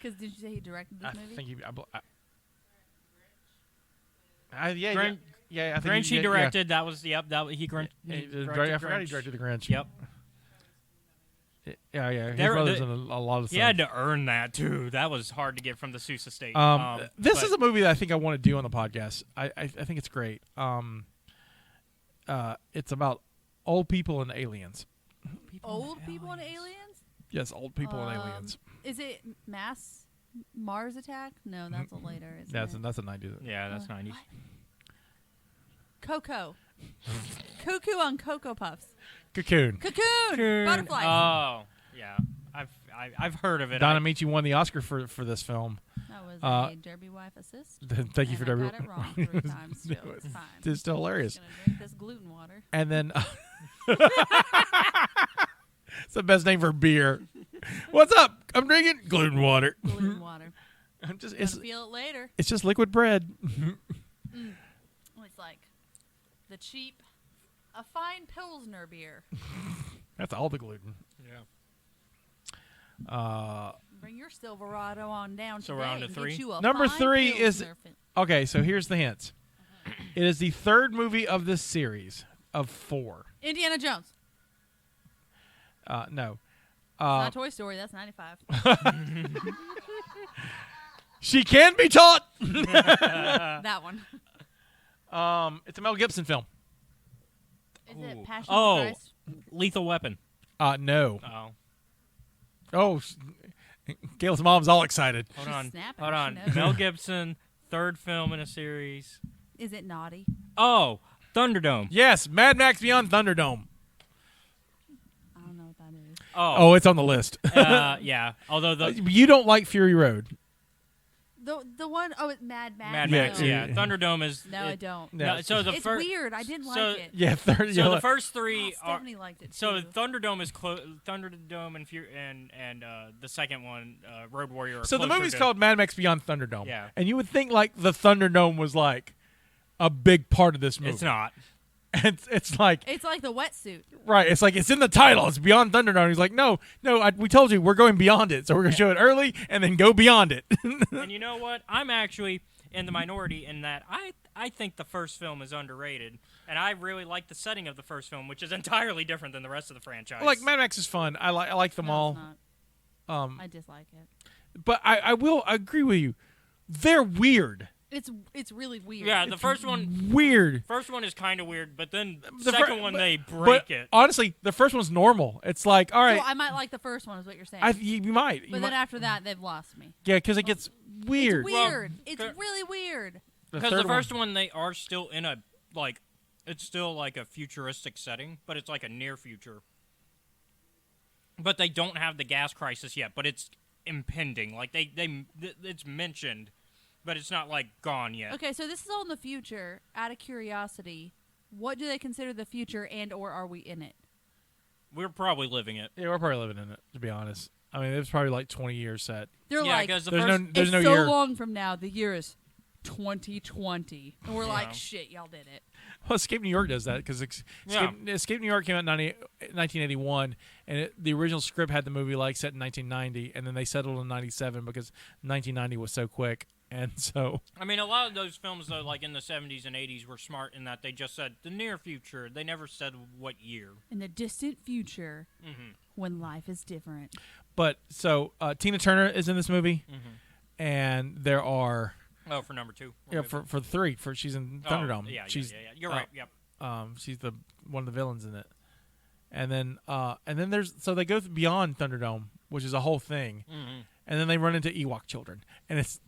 Because did you say he directed this I movie? think he. Yeah, Grinch- yeah. I think Grinch he directed. That was he Yeah. directed I forgot he Grinch. directed the Grinch. Yep. Yeah. His There- brother's the- in a lot of He had to earn that too. That was hard to get from the Seuss estate. This but- is a movie that I think I want to do on the podcast. I think it's great. It's about old people and aliens. Old people and aliens? Yes, old people and aliens. Is it Mars Attack? No, that's a later. Isn't That's it? that's a 90s. Yeah, that's 90s. Coco. Cuckoo on Cocoa Puffs. Cocoon. Cocoon. Butterflies. Oh, yeah. I've heard of it. Donna Michi won the Oscar for this film. That was Uh, a Derby wife assist. Thank you for And I Derby. got it wrong 3 times. Still, it's fine. It's still hilarious. I'm gonna drink this gluten water. And then it's the best name for beer. What's up? I'm drinking gluten water. Gluten water. I'm just Gonna feel it later. it's just liquid bread. It's like the cheap, a fine Pilsner beer. That's all the gluten. Yeah. Bring your Silverado on down So today we're on to and 3? get you a Number fine 3 is Pilsner okay. So here's the hints. It is the 3rd movie of this series of 4. Indiana Jones. No. Not Toy Story. That's 95. She can be taught. That one. It's a Mel Gibson film. Is it Ooh. Passion Oh. of the Christ? Lethal Weapon. No. Oh. Oh, Gail's mom's all excited. Hold She's on. snapping. Hold She on. knows. Mel Gibson, 3rd film in a series. Is it Naughty? Oh, Thunderdome. Yes, Mad Max Beyond Thunderdome. I don't know what that is. Oh, it's on the list. Yeah. Although the You don't like Fury Road. The one, it's Mad Max. Mad Yeah, Max, No. yeah. Thunderdome is. No, I don't. Yeah. No, so the It's first. weird. I didn't so- like it. Yeah, third. So the first 3 are. Stephanie liked it So too. Thunderdome is Thunderdome and the second one, Road Warrior. Are So the closer movie's to- called Mad Max Beyond Thunderdome. Yeah. And you would think like the Thunderdome was like a big part of this movie. It's not. It's like It's like the wetsuit. right. It's like it's in the title. It's Beyond Thunderdome. He's like, no, we told you we're going beyond it. So we're gonna show it early and then go beyond it. And you know what? I'm actually, in the minority in that I think the first film is underrated, and I really like the setting of the first film, which is entirely different than the rest of the franchise. Like Mad Max is fun. I like them No, all. it's not. Um, I dislike it. but I will agree with you. They're weird. It's really weird. Yeah, the first one is kind of weird, but then the second one they break it. Honestly, the first one's normal. It's like, all right, So I might like the first one, is what you're saying. you might. but then after that, they've lost me. Yeah, because it gets weird. It's weird. Well, It's really weird. Because the first one, they are still in a, like, it's still like a futuristic setting, but it's like a near future. But they don't have the gas crisis yet, but it's impending. Like, it's mentioned, but it's not, like, gone yet. Okay, so this is all in the future. Out of curiosity, what do they consider the future, and or are we in it? We're probably living it. Yeah, we're probably living in it, to be honest. I mean, it was probably like 20 years set. They're Yeah, like, because the There's first... no, there's it's no so year. long from now. The year is 2020. And we're like, Yeah. shit, y'all did it. Well, Escape New York does that because Yeah. Escape New York came out in 1981, and the original script had the movie like set in 1990, and then they settled in 97 because 1990 was so quick, and so I mean, a lot of those films, though, like in the 70s and 80s, were smart in that they just said the near future. They never said what year. In the distant future, Mm-hmm. when life is different. But so Tina Turner is in this movie, Mm-hmm. and there are Oh, for number 2. yeah for three for she's in Thunderdome. Yeah, she's yeah. You're right. Yep. she's the one of the villains in it, and then there's so they go beyond Thunderdome, which is a whole thing, Mm-hmm. and then they run into Ewok children, and it's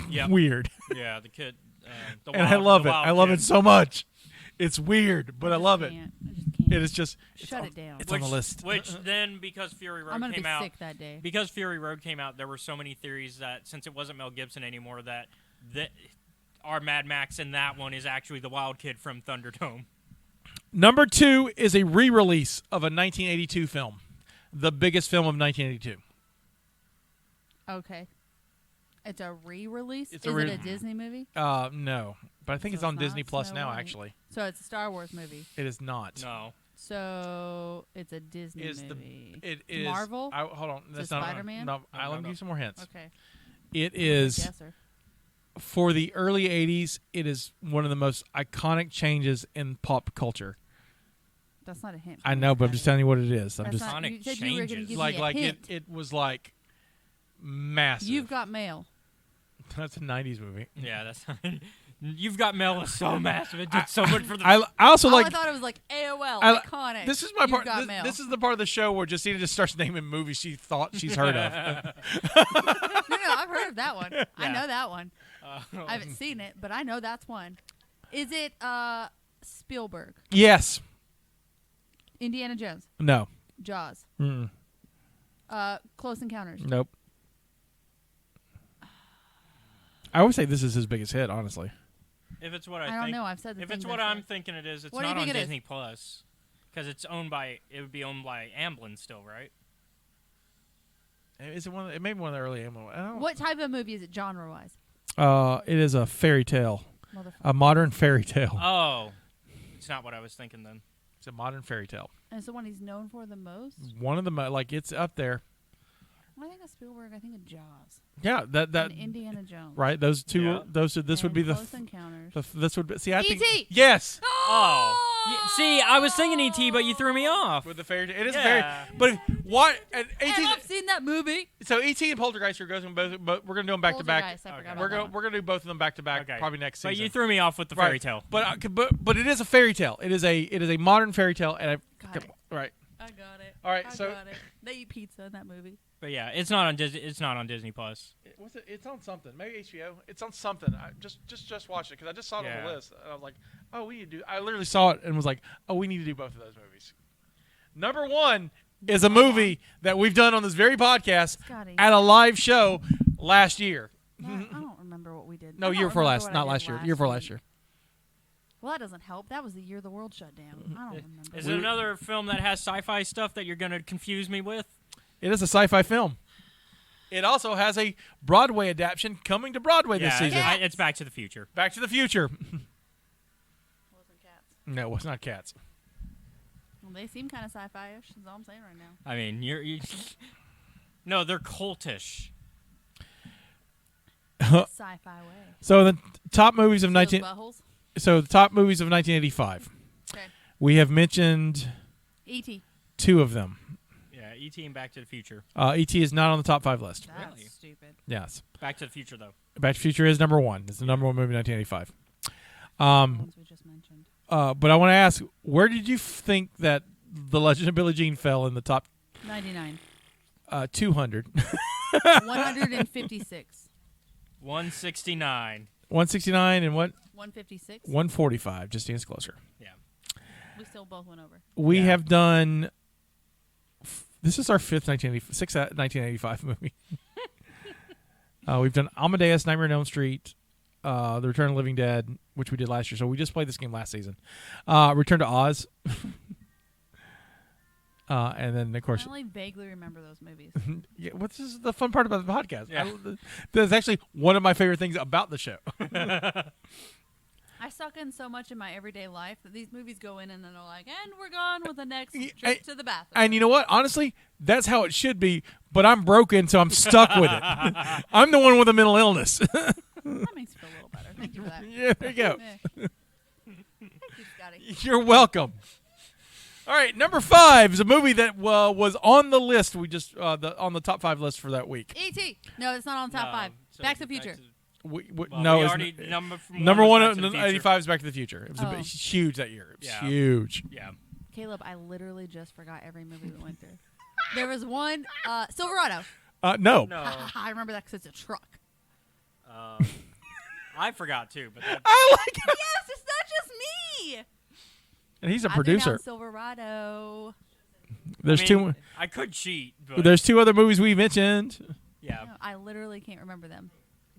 Yep. weird. Yeah, the kid. The And wild, I love the it. wild I love kid. it so much. It's weird, but I love it. I just can't. It is just Shut it down. It's on the list. Which then, because Fury Road I'm going to came be out, sick that day. because Fury Road came out, there were so many theories that since it wasn't Mel Gibson anymore, that our Mad Max in that one is actually the wild kid from Thunderdome. Number 2 is a re-release of a 1982 film, the biggest film of 1982. Okay. It's a re-release? It's Is a it a Disney movie? No, but I think So it's on it's not Disney Plus Snow now. White. Actually, So it's a Star Wars movie. it is not. No. So it's a Disney Is movie. It is Marvel? hold on, Is that's it not Spider-Man? No, I'll give you some more hints. Okay. It is Guesser. for the early 80s. It is one of the most iconic changes in pop culture. That's not a hint. I know, but I'm just telling you what it is. I'm That's just not, Sonic you said you were going to changes. give like me a hint. it was like massive. You've got mail. That's a 90s movie. Yeah, that's. You've got Mel is so massive. It did so much for the. I also Oh, like I thought it was like AOL, I- iconic. this is my You've part. got mail. This is the part of the show where Justina just starts naming movies she thought she's heard of. no, I've heard of that one. I Yeah. know that one. I haven't seen it, but I know that's one. Is it Spielberg? Yes. Indiana Jones? No. Jaws? Mm-mm. Close Encounters? Nope. I would say this is his biggest hit, honestly. If it's what I, I think. don't know. I've said the If things it's what I I'm said. thinking it is, it's What do you not on think it is? Disney Plus, because it's owned by. It would be owned by Amblin still, right? Is it one? It may be one of the early Amblin. I don't. What type of movie is it, genre-wise? It is a fairy tale, Motherfucker. a modern fairy tale. Oh, it's not what I was thinking then. It's a modern fairy tale. And it's the one he's known for the most? One of the like it's up there. When I think of Spielberg, I think of Jaws. Yeah, that And Indiana Jones. right. Those two. Yeah. Those. This would And be the. Close Encounters. This would be. See, I think. E.T. Yes. Oh, see, I was thinking ET, but you threw me off. With the fairy tale, it is Yeah. very. But what? And And ET. I've seen that movie. So ET and Poltergeist are going both. But we're gonna do them back to back. Poltergeist, I Okay. forgot We're about gonna that we're gonna do both of them back to back. Okay. Probably next But season. you threw me off with the Right. fairy tale. But it is a fairy tale. It is a modern fairy tale, and Got it. right. I got it. All right, I so- got it. They eat pizza in that movie. But yeah, it's not on Disney. It's not on Disney Plus. What's it? It's on something. Maybe HBO. It's on something. I just watch it because I just saw it on Yeah. the list. And I was like, oh, we need to do. I literally saw it and was like, oh, we need to do both of those movies. Number 1 is a movie that we've done on this very podcast Scotty. at a live show last year. I don't remember what we did. No, I don't year before remember last, what I not did last year. Year before last week. year. Well, that doesn't help. That was the year the world shut down. I don't remember. Is it another film that has sci-fi stuff that you're gonna confuse me with? It is a sci-fi film. It also has a Broadway adaptation coming to Broadway this Yeah, season. it's Back to the Future. Back to the Future. Wasn't Cats. No, it was not Cats. Well, they seem kind of sci-fi-ish. That's all I'm saying right now. I mean, you No, they're cultish. Sci-fi way. So the top movies of Those 19. buttholes. So the top movies of 1985. Okay. We have mentioned E.T. 2 of them. Yeah, E.T. and Back to the Future. E.T. is not on the top 5 list. That's Really? stupid. Yes. Back to the Future, though. Back to the Future is number 1. It's the number 1 movie in 1985. The ones we just mentioned. But I want to ask, where did you think that The Legend of Billie Jean fell in the top 99. 200? 156. 169. 169 and what? 156. 145. Just stands closer. Yeah. We still both went over. We Yeah. have done. This is our 6th 1985 movie. We've done Amadeus, Nightmare on Elm Street, The Return of the Living Dead, which we did last year. So we just played this game last season. Return to Oz. And then, of course, I only vaguely remember those movies. yeah, what's is the fun part about the podcast? Yeah. That's actually one of my favorite things about the show. I suck in so much in my everyday life that these movies go in and then they're like, and we're gone with the next Yeah, trip to the bathroom. And you know what? Honestly, that's how it should be. But I'm broken, so I'm stuck with it. I'm the one with a mental illness. That makes me feel a little better. Thank you for that. Yeah, there you go. Yeah. Thank you, Scotty. You're welcome. All right, number 5 is a movie that was on the list. We just on the top 5 list for that week. E.T. No, it's not on top 5. So Back to the Future. No, we it's already, number one was of Back to the 85 is Back to the Future. It was Oh. huge that year. It was Yeah. huge. Yeah. Caleb, I literally just forgot every movie we went through. There was one, Silverado. No. No. I remember that because it's a truck. I forgot, too. But that, I like it. Yes, it's not just me. And he's a I've been producer. down Silverado. There's I two. mean, I could cheat, but There's 2 other movies we mentioned. yeah. No, I literally can't remember them.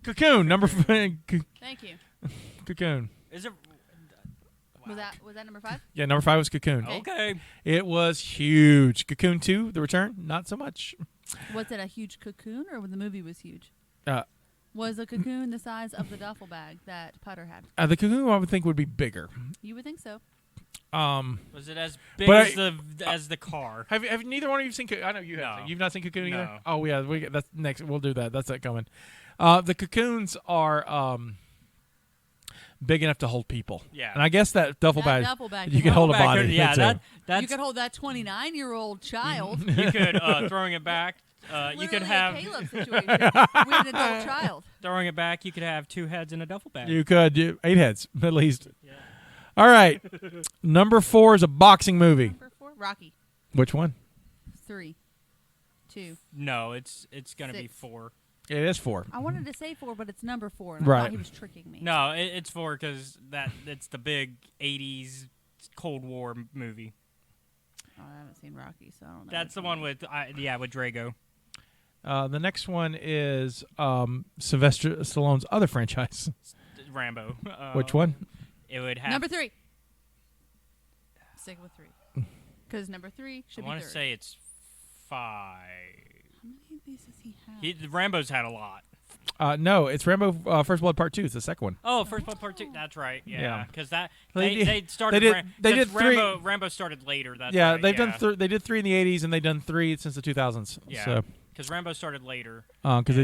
Cocoon, number Thank you. Cocoon. Is it? Was that number 5? Yeah, number 5 was Cocoon. Okay. It was huge. Cocoon 2, The Return, not so much. Was it a huge cocoon or the movie was huge? Uh, Was the cocoon the size of the duffel bag that Putter had? the Cocoon I would think would be bigger. You would think so. Was it as big But as the car? Have neither one of you seen? I know you have. No. You've not seen Cocoon either. No. Oh yeah, that's next. We'll do that. That's that coming. The Cocoons are big enough to hold people. Yeah. And I guess that duffel That bag, duffel bag you could can hold a Back body. there, yeah, too. that's you could hold that 29-year-old child. you could throwing it back. You could Literally have a Caleb situation with an adult child. throwing it back. You could have 2 heads in a duffel bag. You could 8 heads at least. Yeah. All right, number 4 is a boxing movie. Number 4, Rocky. Which one? 3, 2. No, it's gonna be 6. 4. It is 4. I wanted to say 4, but it's number 4, and I Right. thought he was tricking me. No, it's 4 because it's the big '80s Cold War movie. Oh, I haven't seen Rocky, so I don't know. That's which the one with with Drago. The next one is Sylvester Stallone's other franchise. Rambo. Which one? It would have. Number 3. Stick with 3. Because number 3 should I be want 3rd. to say it's 5. How many of these does he have? Rambo's had a lot. No, it's Rambo First Blood Part 2. It's the second one. Oh, First Blood Part 2. That's right. Yeah. Yeah, because They they did- started. they did since 3 Rambo started later. That's yeah, right, they've done. They did 3 in the 80s, and they've done 3 since the 2000s. Yeah. So, because Rambo started later. because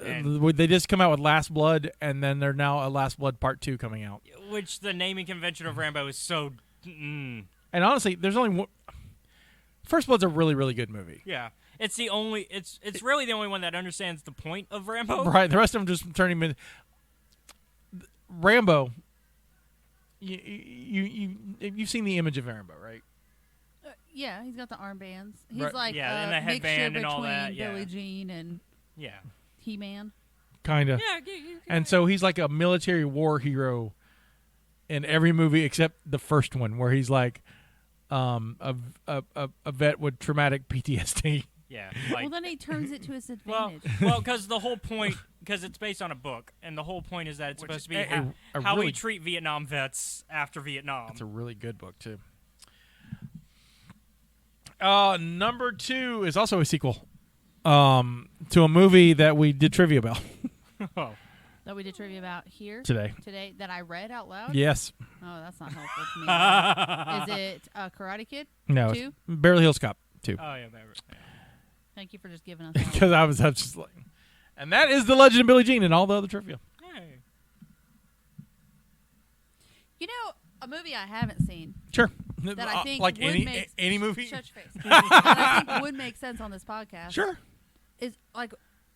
And- they just come out with Last Blood, and then they're now a Last Blood Part 2 coming out. Which the naming convention of Rambo is so. And honestly, there's only one. First Blood's a really, really good movie. Yeah, it's the only. It's really the only one that understands the point of Rambo. Right. The rest of them just turn him in. Rambo. You've seen the image of Rambo, right? Yeah, he's got the armbands. He's Right. like Yeah, a and the mixture headband and between all that, yeah. Billie Jean and Yeah. He-Man. Kind of. Yeah. And so he's like a military war hero in every movie except the first one, where he's like a vet with traumatic PTSD. Yeah. Well, Like, then he turns it to his well, advantage. because the whole point, because it's based on a book, and the whole point is that it's supposed to be a how really- we treat Vietnam vets after Vietnam. It's a really good book too. Number 2 is also a sequel to a movie that we did trivia about Oh. That we did trivia about here today. that I read out loud. Yes. Oh, that's not helpful to me. Is it Karate Kid? No. 2? Beverly Hills Cop 2. Oh yeah, Beverage. Thank you for just giving us that. Because I was just like, And that is the Legend of Billie Jean and all the other trivia. Hey. You know, a movie I haven't seen Sure. that I think like would make any movie. Shut your face. that I think would make sense on this podcast. Sure.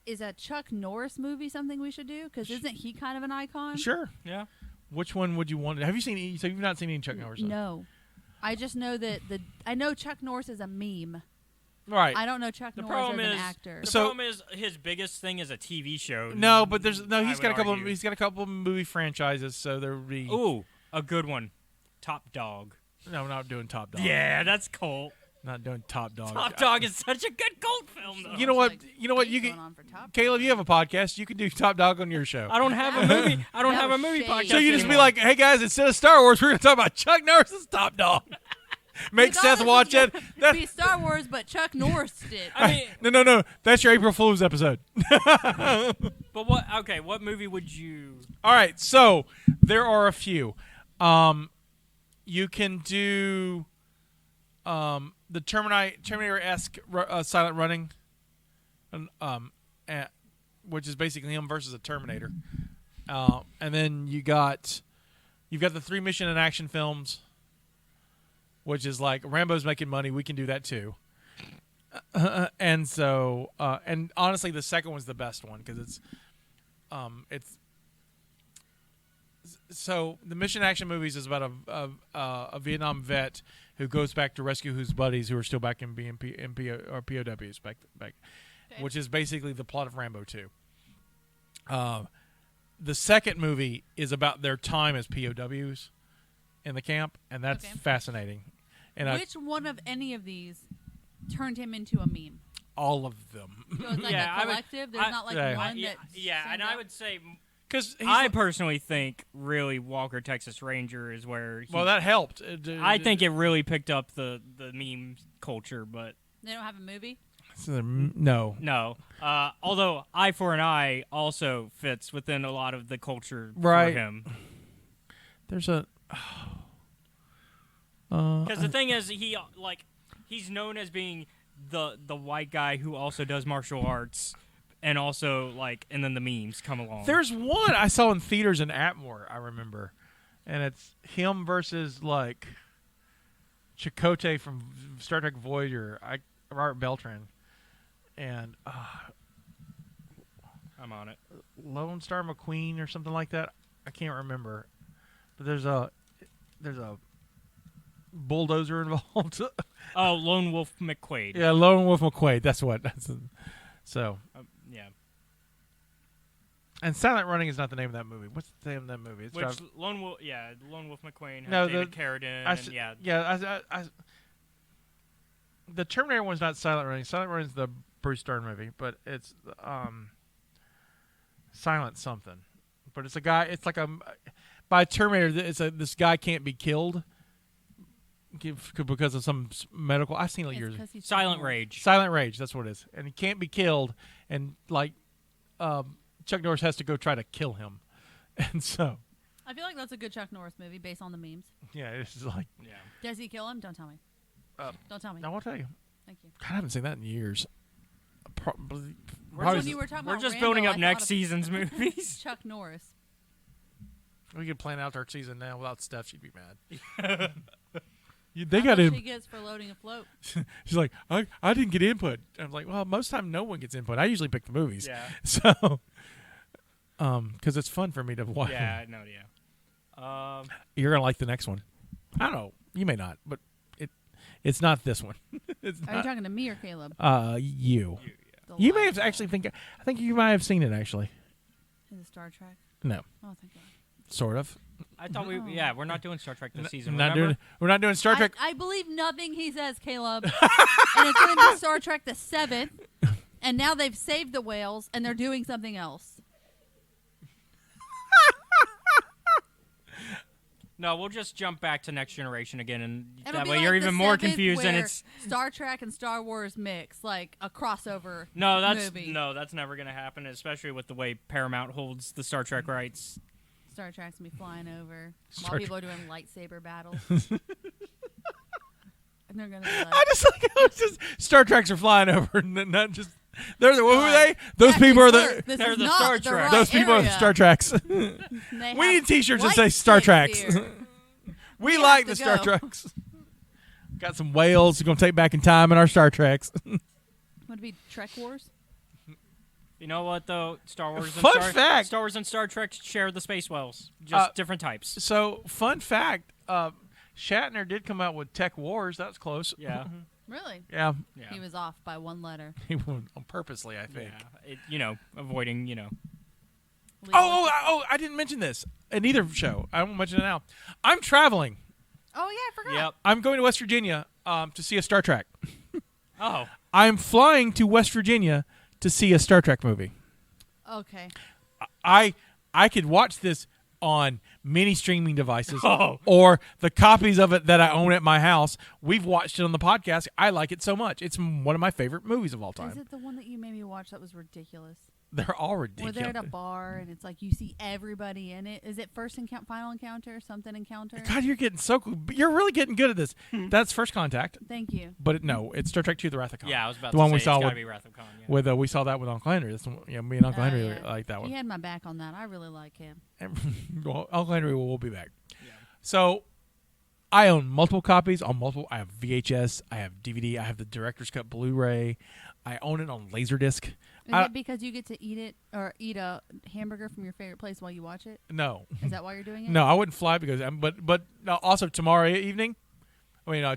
Is a Chuck Norris movie something we should do? Because isn't he kind of an icon? Sure. Yeah. Which one would you want? Have you seen? So you've not seen any Chuck Norris? No. I just know that I know Chuck Norris is a meme. Right. I don't know Chuck The Norris problem as an is actor. the So- problem is his biggest thing is a TV show. No, but he's I got a would couple. argue. He's got a couple of movie franchises, so there would be. Ooh, a good one. Top Dog. No, we're not doing Top Dog. Yeah, that's cult. Not doing Top Dog. Top Dog is such a good cult film, though. You know what? Like, You know what? he's You going can. on for Top Caleb, Dog. you have a podcast. You can do Top Dog on your show. I don't have a movie. I don't That have a was movie shade. podcast. So you just be anymore. like, "Hey guys, instead of Star Wars, we're going to talk about Chuck Norris's Top Dog." Make We thought Seth this watch was it. gonna That's, be Star Wars, but Chuck Norris did. I mean, no. That's your April Fool's episode. but what? Okay, what movie would you? All right, so there are a few. You can do the Terminator-esque silent running, which is basically him versus a Terminator. And then you've got the 3 mission and action films, which is like Rambo's making money. We can do that too. And so, and honestly, the second one's the best one because it's so the mission action movies is about a Vietnam vet who goes back to rescue his buddies who are still back in or POWs back, Okay. which is basically the plot of Rambo 2. The second movie is about their time as POWs in the camp, and that's Okay. fascinating. And Which one of any of these turned him into a meme? all of them, So it's like Yeah, I a would- collective. There's not like yeah. one yeah, that. yeah, and stands I out? would say because I personally think really Walker Texas Ranger is where. well, that helped. I think it really picked up the meme culture, but They don't have a movie. no. no. Although Eye for an Eye also fits within a lot of the culture Right. for him. There's a Because the thing is, he's known as being the white guy who also does martial arts, and also and then the memes come along. There's one I saw in theaters in Atmore, I remember, and it's him versus Chakotay from Star Trek Voyager, Robert Beltran, and I'm on it. Lone Star McQueen or something like that. I can't remember, but there's a bulldozer involved. Oh, Lone Wolf McQuaid. Yeah, Lone Wolf McQuaid. That's what. So. Yeah. And Silent Running is not the name of that movie. What's the name of that movie? It's Which about- Lone Wolf? Yeah, Lone Wolf McQuaid has No, David Carradine. I And s- yeah. the Terminator one's not Silent Running. Silent Running is the Bruce Dern movie, but it's Silent something. But it's a guy. It's like by Terminator. This guy can't be killed because of some medical. I've seen it It's years. 'cause he's Silent old. Rage. Silent Rage. That's what it is, and he can't be killed. And Chuck Norris has to go try to kill him, and so I feel like that's a good Chuck Norris movie based on the memes. yeah, it's just like Yeah. Does he kill him? Don't tell me. Don't tell me. I won't tell you. Thank you. God, I haven't seen that in years. Probably. When you were talking We're about just Rambo, building I up thought next of season's movies. Chuck Norris. We could plan out our season now without Steph. She'd be mad. They How got much him. She gets for loading a float. She's like, I didn't get input. I'm like, well, most time no one gets input. I usually pick the movies. Yeah. So, because it's fun for me to watch. Yeah. No. Yeah. You're gonna like the next one. I don't know. You may not, but it's not this one. It's Are you not. talking to me or Caleb? You. The You may live have actually one. I think you might have seen it actually. Is it Star Trek? No, Oh, thank God. sort of. I thought Oh. we're not doing Star Trek this season. We're not doing Star Trek. I believe nothing he says, Caleb. And it's going to be Star Trek the 7th. And now they've saved the whales, and they're doing something else. No, we'll just jump back to Next Generation again, and It'll that be way like you're the even more 7th confused. And where it's Star Trek and Star Wars mix, like a crossover movie. that's never gonna happen, especially with the way Paramount holds the Star Trek rights. Star Trek's going to be flying over Star while people are doing lightsaber battles. And they're going to be I like, just like how it's just Star Treks are flying over, and not just Who are they? Those people are the. They're the Star Trek. Those people are the Star Treks. We need T-shirts that say Star Treks. We like the Star Treks. Got some whales we're going to take back in time in our Star Treks. Would it be Trek Wars? You know what, though? Star Wars and Star Trek share the space whales. Just different types. So, fun fact, Shatner did come out with Tech Wars. That's close. Yeah. Really? Yeah. He was off by one letter. He went on purposely, I think. Yeah. Avoiding, Oh, I didn't mention this in either show. I won't mention it now. I'm traveling. Oh, yeah, I forgot. Yep. I'm going to West Virginia to see a Star Trek. Oh. I'm flying to West Virginia to see a Star Trek movie. Okay. I could watch this on many streaming devices or the copies of it that I own at my house. We've watched it on the podcast. I like it so much. It's one of my favorite movies of all time. Is it the one that you made me watch that was ridiculous? They're all ridiculous. Where they're at a bar and it's like you see everybody in it. Is it Final Encounter or something Encounter? God, you're getting so cool. You're really getting good at this. That's First Contact. Thank you. But no, it's Star Trek II: The Wrath of Khan. Yeah, I was about the to one say we saw it's gotta with, be Wrath of Khan. Yeah. With we saw that with Uncle Henry. That's me and Uncle Henry like that one. He had my back on that. I really like him. Well, Uncle Henry will be back. Yeah. So I own multiple copies on multiple. I have VHS. I have DVD. I have the director's cut Blu-ray. I own it on Laserdisc. Is it because you get to eat a hamburger from your favorite place while you watch it? No. Is that why you're doing it? No, I wouldn't fly because but also tomorrow evening,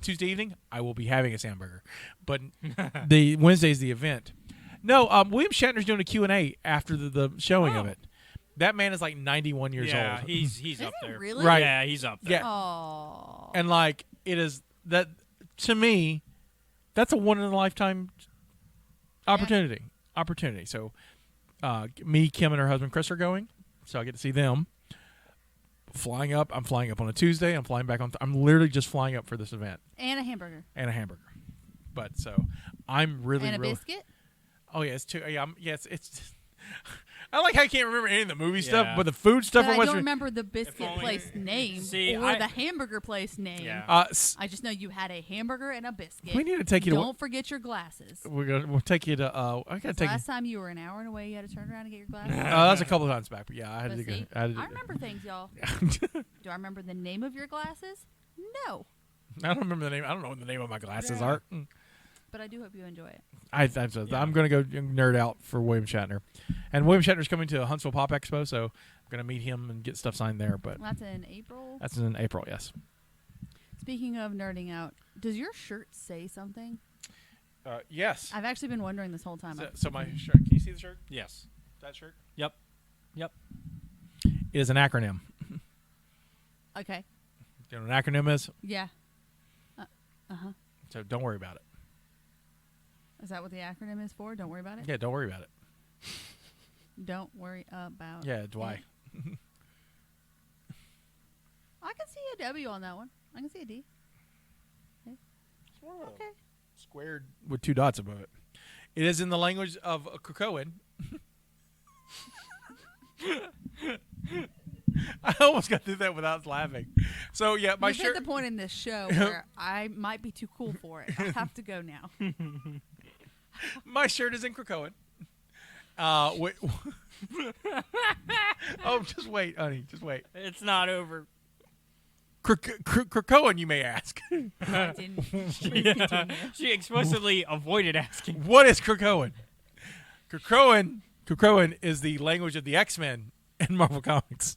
Tuesday evening, I will be having a hamburger. But the Wednesday's the event. No, William Shatner's doing a Q&A after the showing of it. That man is like 91 years old. Yeah, he's up there. Really? Right. Yeah, he's up there. Yeah. Oh. And it is that to me, that's a one in a lifetime opportunity. So, me, Kim, and her husband Chris are going, so I get to see them. I'm flying up on a Tuesday. I'm flying back on. I'm literally just flying up for this event. And a hamburger. But so I'm really and a biscuit. Oh yeah, it's two. Yeah, it's. I like how I can't remember any of the movie stuff, Yeah. but the food stuff. But I don't remember the biscuit only- place name See, or the hamburger place name. Yeah. I just know you had a hamburger and a biscuit. We need to take you. Don't forget your glasses. We'll take you to. I gotta take. Last time you were an hour and away, you had to turn around and get your glasses. That was a couple of times back, but yeah, I had But to go. see, I remember things, y'all. Do I remember the name of your glasses? No. I don't remember the name. I don't know what the name of my glasses Yeah. are. But I do hope you enjoy it. I'm going to go nerd out for William Shatner. And William Shatner's coming to Huntsville Pop Expo, so I'm going to meet him and get stuff signed there. But That's in April? That's in April, yes. Speaking of nerding out, does your shirt say something? Yes. I've actually been wondering this whole time. So my shirt, can you see the shirt? Yes. That shirt? Yep. It is an acronym. Okay. Do you know what an acronym is? Yeah. Uh-huh. So don't worry about it. Is that what the acronym is for? Don't worry about it? Yeah, don't worry about it. Don't worry about Yeah, why? I can see a W on that one. I can see a D. Okay. Squared with two dots above it. It is in the language of Krakoan. I almost got through that without laughing. So yeah, my You've shirt. hit the point in this show where I might be too cool for it. I have to go now. My shirt is in Krakoan. Wait. Oh, just wait, honey. Just wait. It's not over. Krakoan, you may ask. I didn't. Yeah. She explicitly avoided asking. What is Krakoan? Krakoan is the language of the X-Men in Marvel Comics.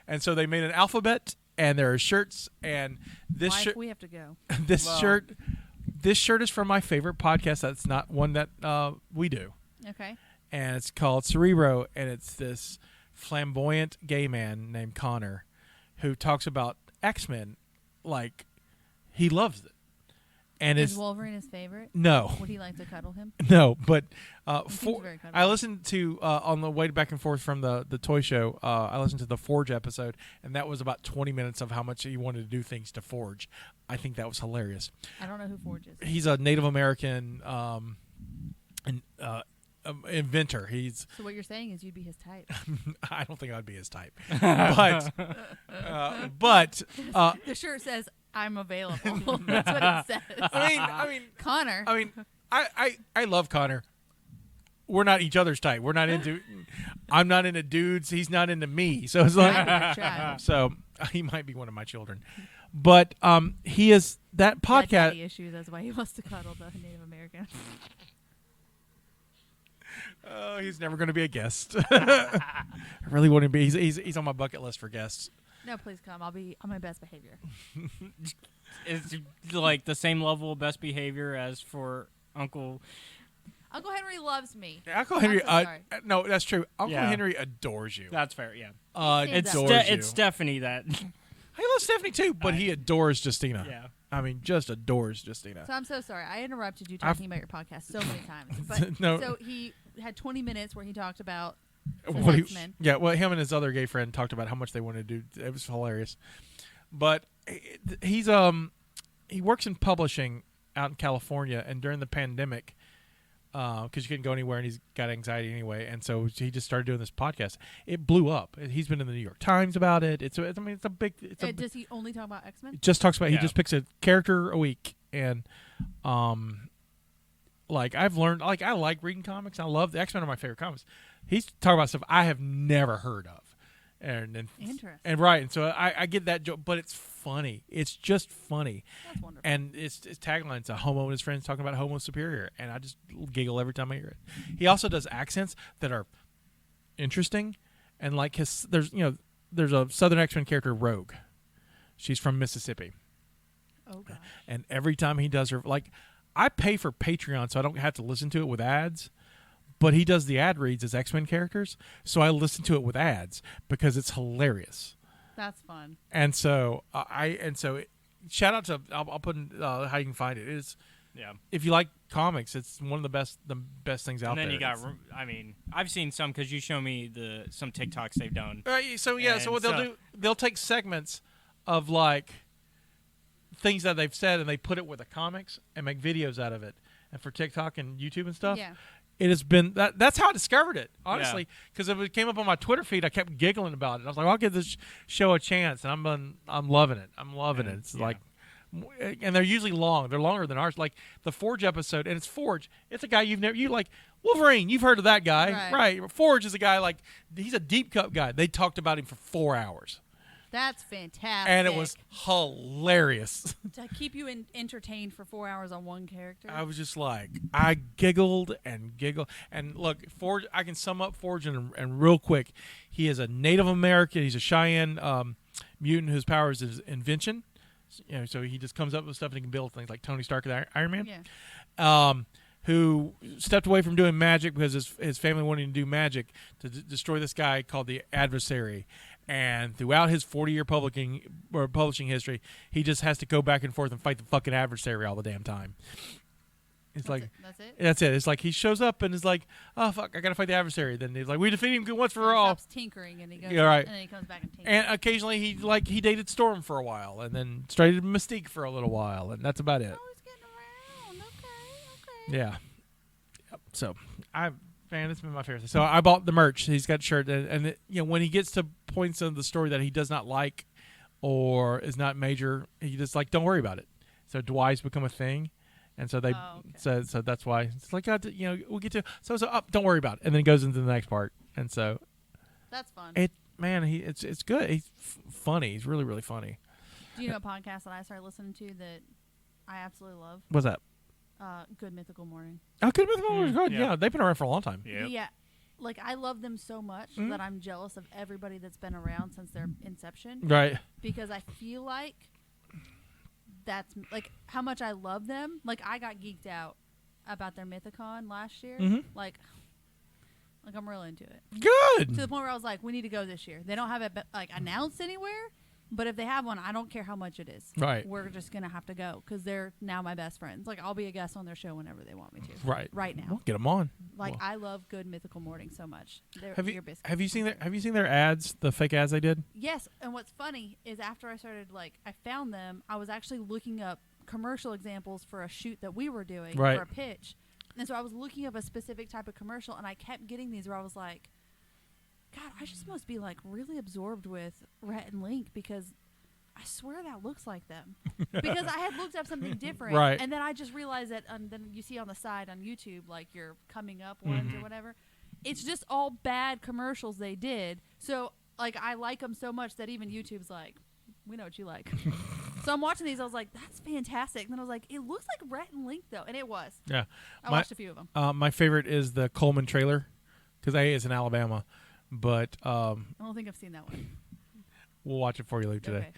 And so they made an alphabet, and there are shirts, and this shirt. We have to go. This shirt is from my favorite podcast. That's not one that we do. Okay. And it's called Cerebro, and it's this flamboyant gay man named Connor who talks about X-Men like he loves it. And Is Wolverine his favorite? No. Would he like to cuddle him? No, but very cuddly. I listened to on the way back and forth from the toy show. I listened to the Forge episode, and that was about 20 minutes of how much he wanted to do things to Forge. I think that was hilarious. I don't know who Forge is. He's a Native American inventor. So what you're saying is you'd be his type. I don't think I'd be his type, but The shirt says I'm available. That's what it says. I mean, Connor. I love Connor. we're not each other's type. We're not into. I'm not into dudes. He's not into me. So it's like, so he might be one of my children, but he is that podcast daddy issue. That's why he wants to cuddle the Native American. Oh, he's never going to be a guest. I really want to be. He's on my bucket list for guests. No, please come. I'll be on my best behavior. It's like the same level of best behavior as for Uncle Henry loves me. Uncle Henry. I'm so sorry. No, that's true. Uncle Yeah. Henry adores you. That's fair, yeah. It's Adores you. It's Stephanie that. He loves Stephanie too, but he adores Justina. Yeah. I mean, just adores Justina. So I'm so sorry. I interrupted you talking about your podcast so many times. But No. So he had 20 minutes where he talked about What X-Men. well, him and his other gay friend talked about how much they wanted to do. It was hilarious. But he works in publishing out in California, and during the pandemic, because you couldn't go anywhere, and he's got anxiety anyway, and so he just started doing this podcast. It blew up. He's been in the New York Times about it. It's a big. Does he only talk about X-Men? Just talks about. Yeah. He just picks a character a week, and like I've learned, like I like reading comics. I love the X-Men are my favorite comics. He's talking about stuff I have never heard of, and Interesting. and right, and so I get that joke, but it's funny. It's just funny. That's wonderful. And it's tagline. It's a homo and his friends talking about homo superior, and I just giggle every time I hear it. He also does accents that are interesting, and like there's a Southern X-Men character, Rogue. She's from Mississippi, Oh gosh. and every time he does her, like I pay for Patreon so I don't have to listen to it with ads. But he does the ad reads as X-Men characters, so I listen to it with ads because it's hilarious. That's fun. And so shout out to I'll put in how you can find it. It's if you like comics, it's one of the best things out there. And then you got, I mean, I've seen some because you show me some TikToks they've done. So what they'll do, they'll take segments of like things that they've said and they put it with the comics and make videos out of it, and for TikTok and YouTube and stuff. Yeah. It has been that's how I discovered it, honestly, because if it came up on my Twitter feed, I kept giggling about it. I was like, I'll give this show a chance, and I'm loving it. I'm loving it. It's like, and they're usually long. They're longer than ours. Like the Forge episode, and it's Forge. It's a guy you like Wolverine. You've heard of that guy, right? Forge is a guy like he's a deep cut guy. They talked about him for 4 hours. That's fantastic. And it was hilarious. To keep you entertained for 4 hours on one character. I was just like, I giggled and giggled. And look, Forge, I can sum up Forge and real quick. He is a Native American. He's a Cheyenne mutant whose power is his invention. So he just comes up with stuff and he can build things like Tony Stark and Iron Man. Yeah. Who stepped away from doing magic because his family wanted to do magic to destroy this guy called the Adversary. And throughout his 40-year publishing history, he just has to go back and forth and fight the fucking adversary all the damn time. It's That's it? That's it. It's like he shows up and is like, oh, fuck, I got to fight the adversary. Then he's like, we defeat him once for all. Stops tinkering and he goes, Yeah, right. and then he comes back and tinkers. And occasionally he dated Storm for a while and then started Mystique for a little while. And that's about it. Oh, he's getting around. Okay. Yeah. Yep. So man, it's been my favorite thing. So I bought the merch. He's got a shirt, and when he gets to points of the story that he does not like or is not major, he just like, don't worry about it. So Dwight's become a thing, and so they so that's why it's like, we'll get to so don't worry about it, and then it goes into the next part, and so that's fun. It's good. He's funny. He's really, really funny. Do you know a podcast that I started listening to that I absolutely love? What's that? Good Mythical Morning. Oh, Good Mythical Morning is good. Yeah, they've been around for a long time. Yep. Yeah. Like, I love them so much that I'm jealous of everybody that's been around since their inception. Right. Because I feel like that's, like, how much I love them. Like, I got geeked out about their Mythicon last year. Mm-hmm. Like, I'm real into it. Good. To the point where I was like, we need to go this year. They don't have it, announced anywhere. But if they have one, I don't care how much it is. Right. We're just going to have to go because they're now my best friends. Like, I'll be a guest on their show whenever they want me to. Right. Right now. We'll get them on. Like, I love Good Mythical Morning so much. Have you seen their ads, the fake ads they did? Yes. And what's funny is after I started, I found them, I was actually looking up commercial examples for a shoot that we were doing for a pitch. And so I was looking up a specific type of commercial, and I kept getting these where I was like, God, I just must be, really absorbed with Rhett and Link because I swear that looks like them. Because I had looked up something different. Right. And then I just realized that, then you see on the side on YouTube, like your coming up ones or whatever. It's just all bad commercials they did. So, like, I like them so much that even YouTube's like, we know what you like. So I'm watching these. I was like, that's fantastic. And then I was like, it looks like Rhett and Link, though. And it was. Yeah. I watched a few of them. My favorite is the Coleman trailer because it's in Alabama. But I don't think I've seen that one. we'll watch it for you later today.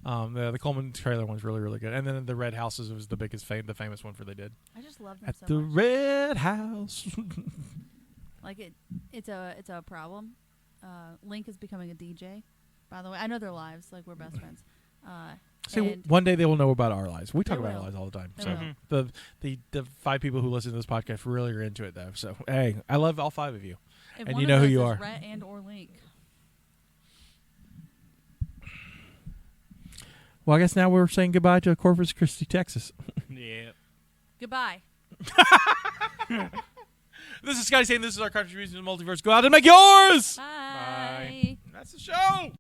Okay. The Coleman trailer one's really, really good. And then the Red Houses was the biggest the famous one for they did. I just love them At so the much. Red House. Like it's a problem. Link is becoming a DJ. By the way, I know their lives. Like we're best friends. See, and one day they will know about our lives. We talk They about our will. lives all the time. They So the 5 people who listen to this podcast really are into it, though. So hey, I love all 5 of you, if and one you of know who those you is are. Rhett and or Link. Well, I guess now we're saying goodbye to Corpus Christi, Texas. Yeah. Goodbye. This is Scotty saying this is our contribution to the multiverse. Go out and make yours. Bye. That's the show.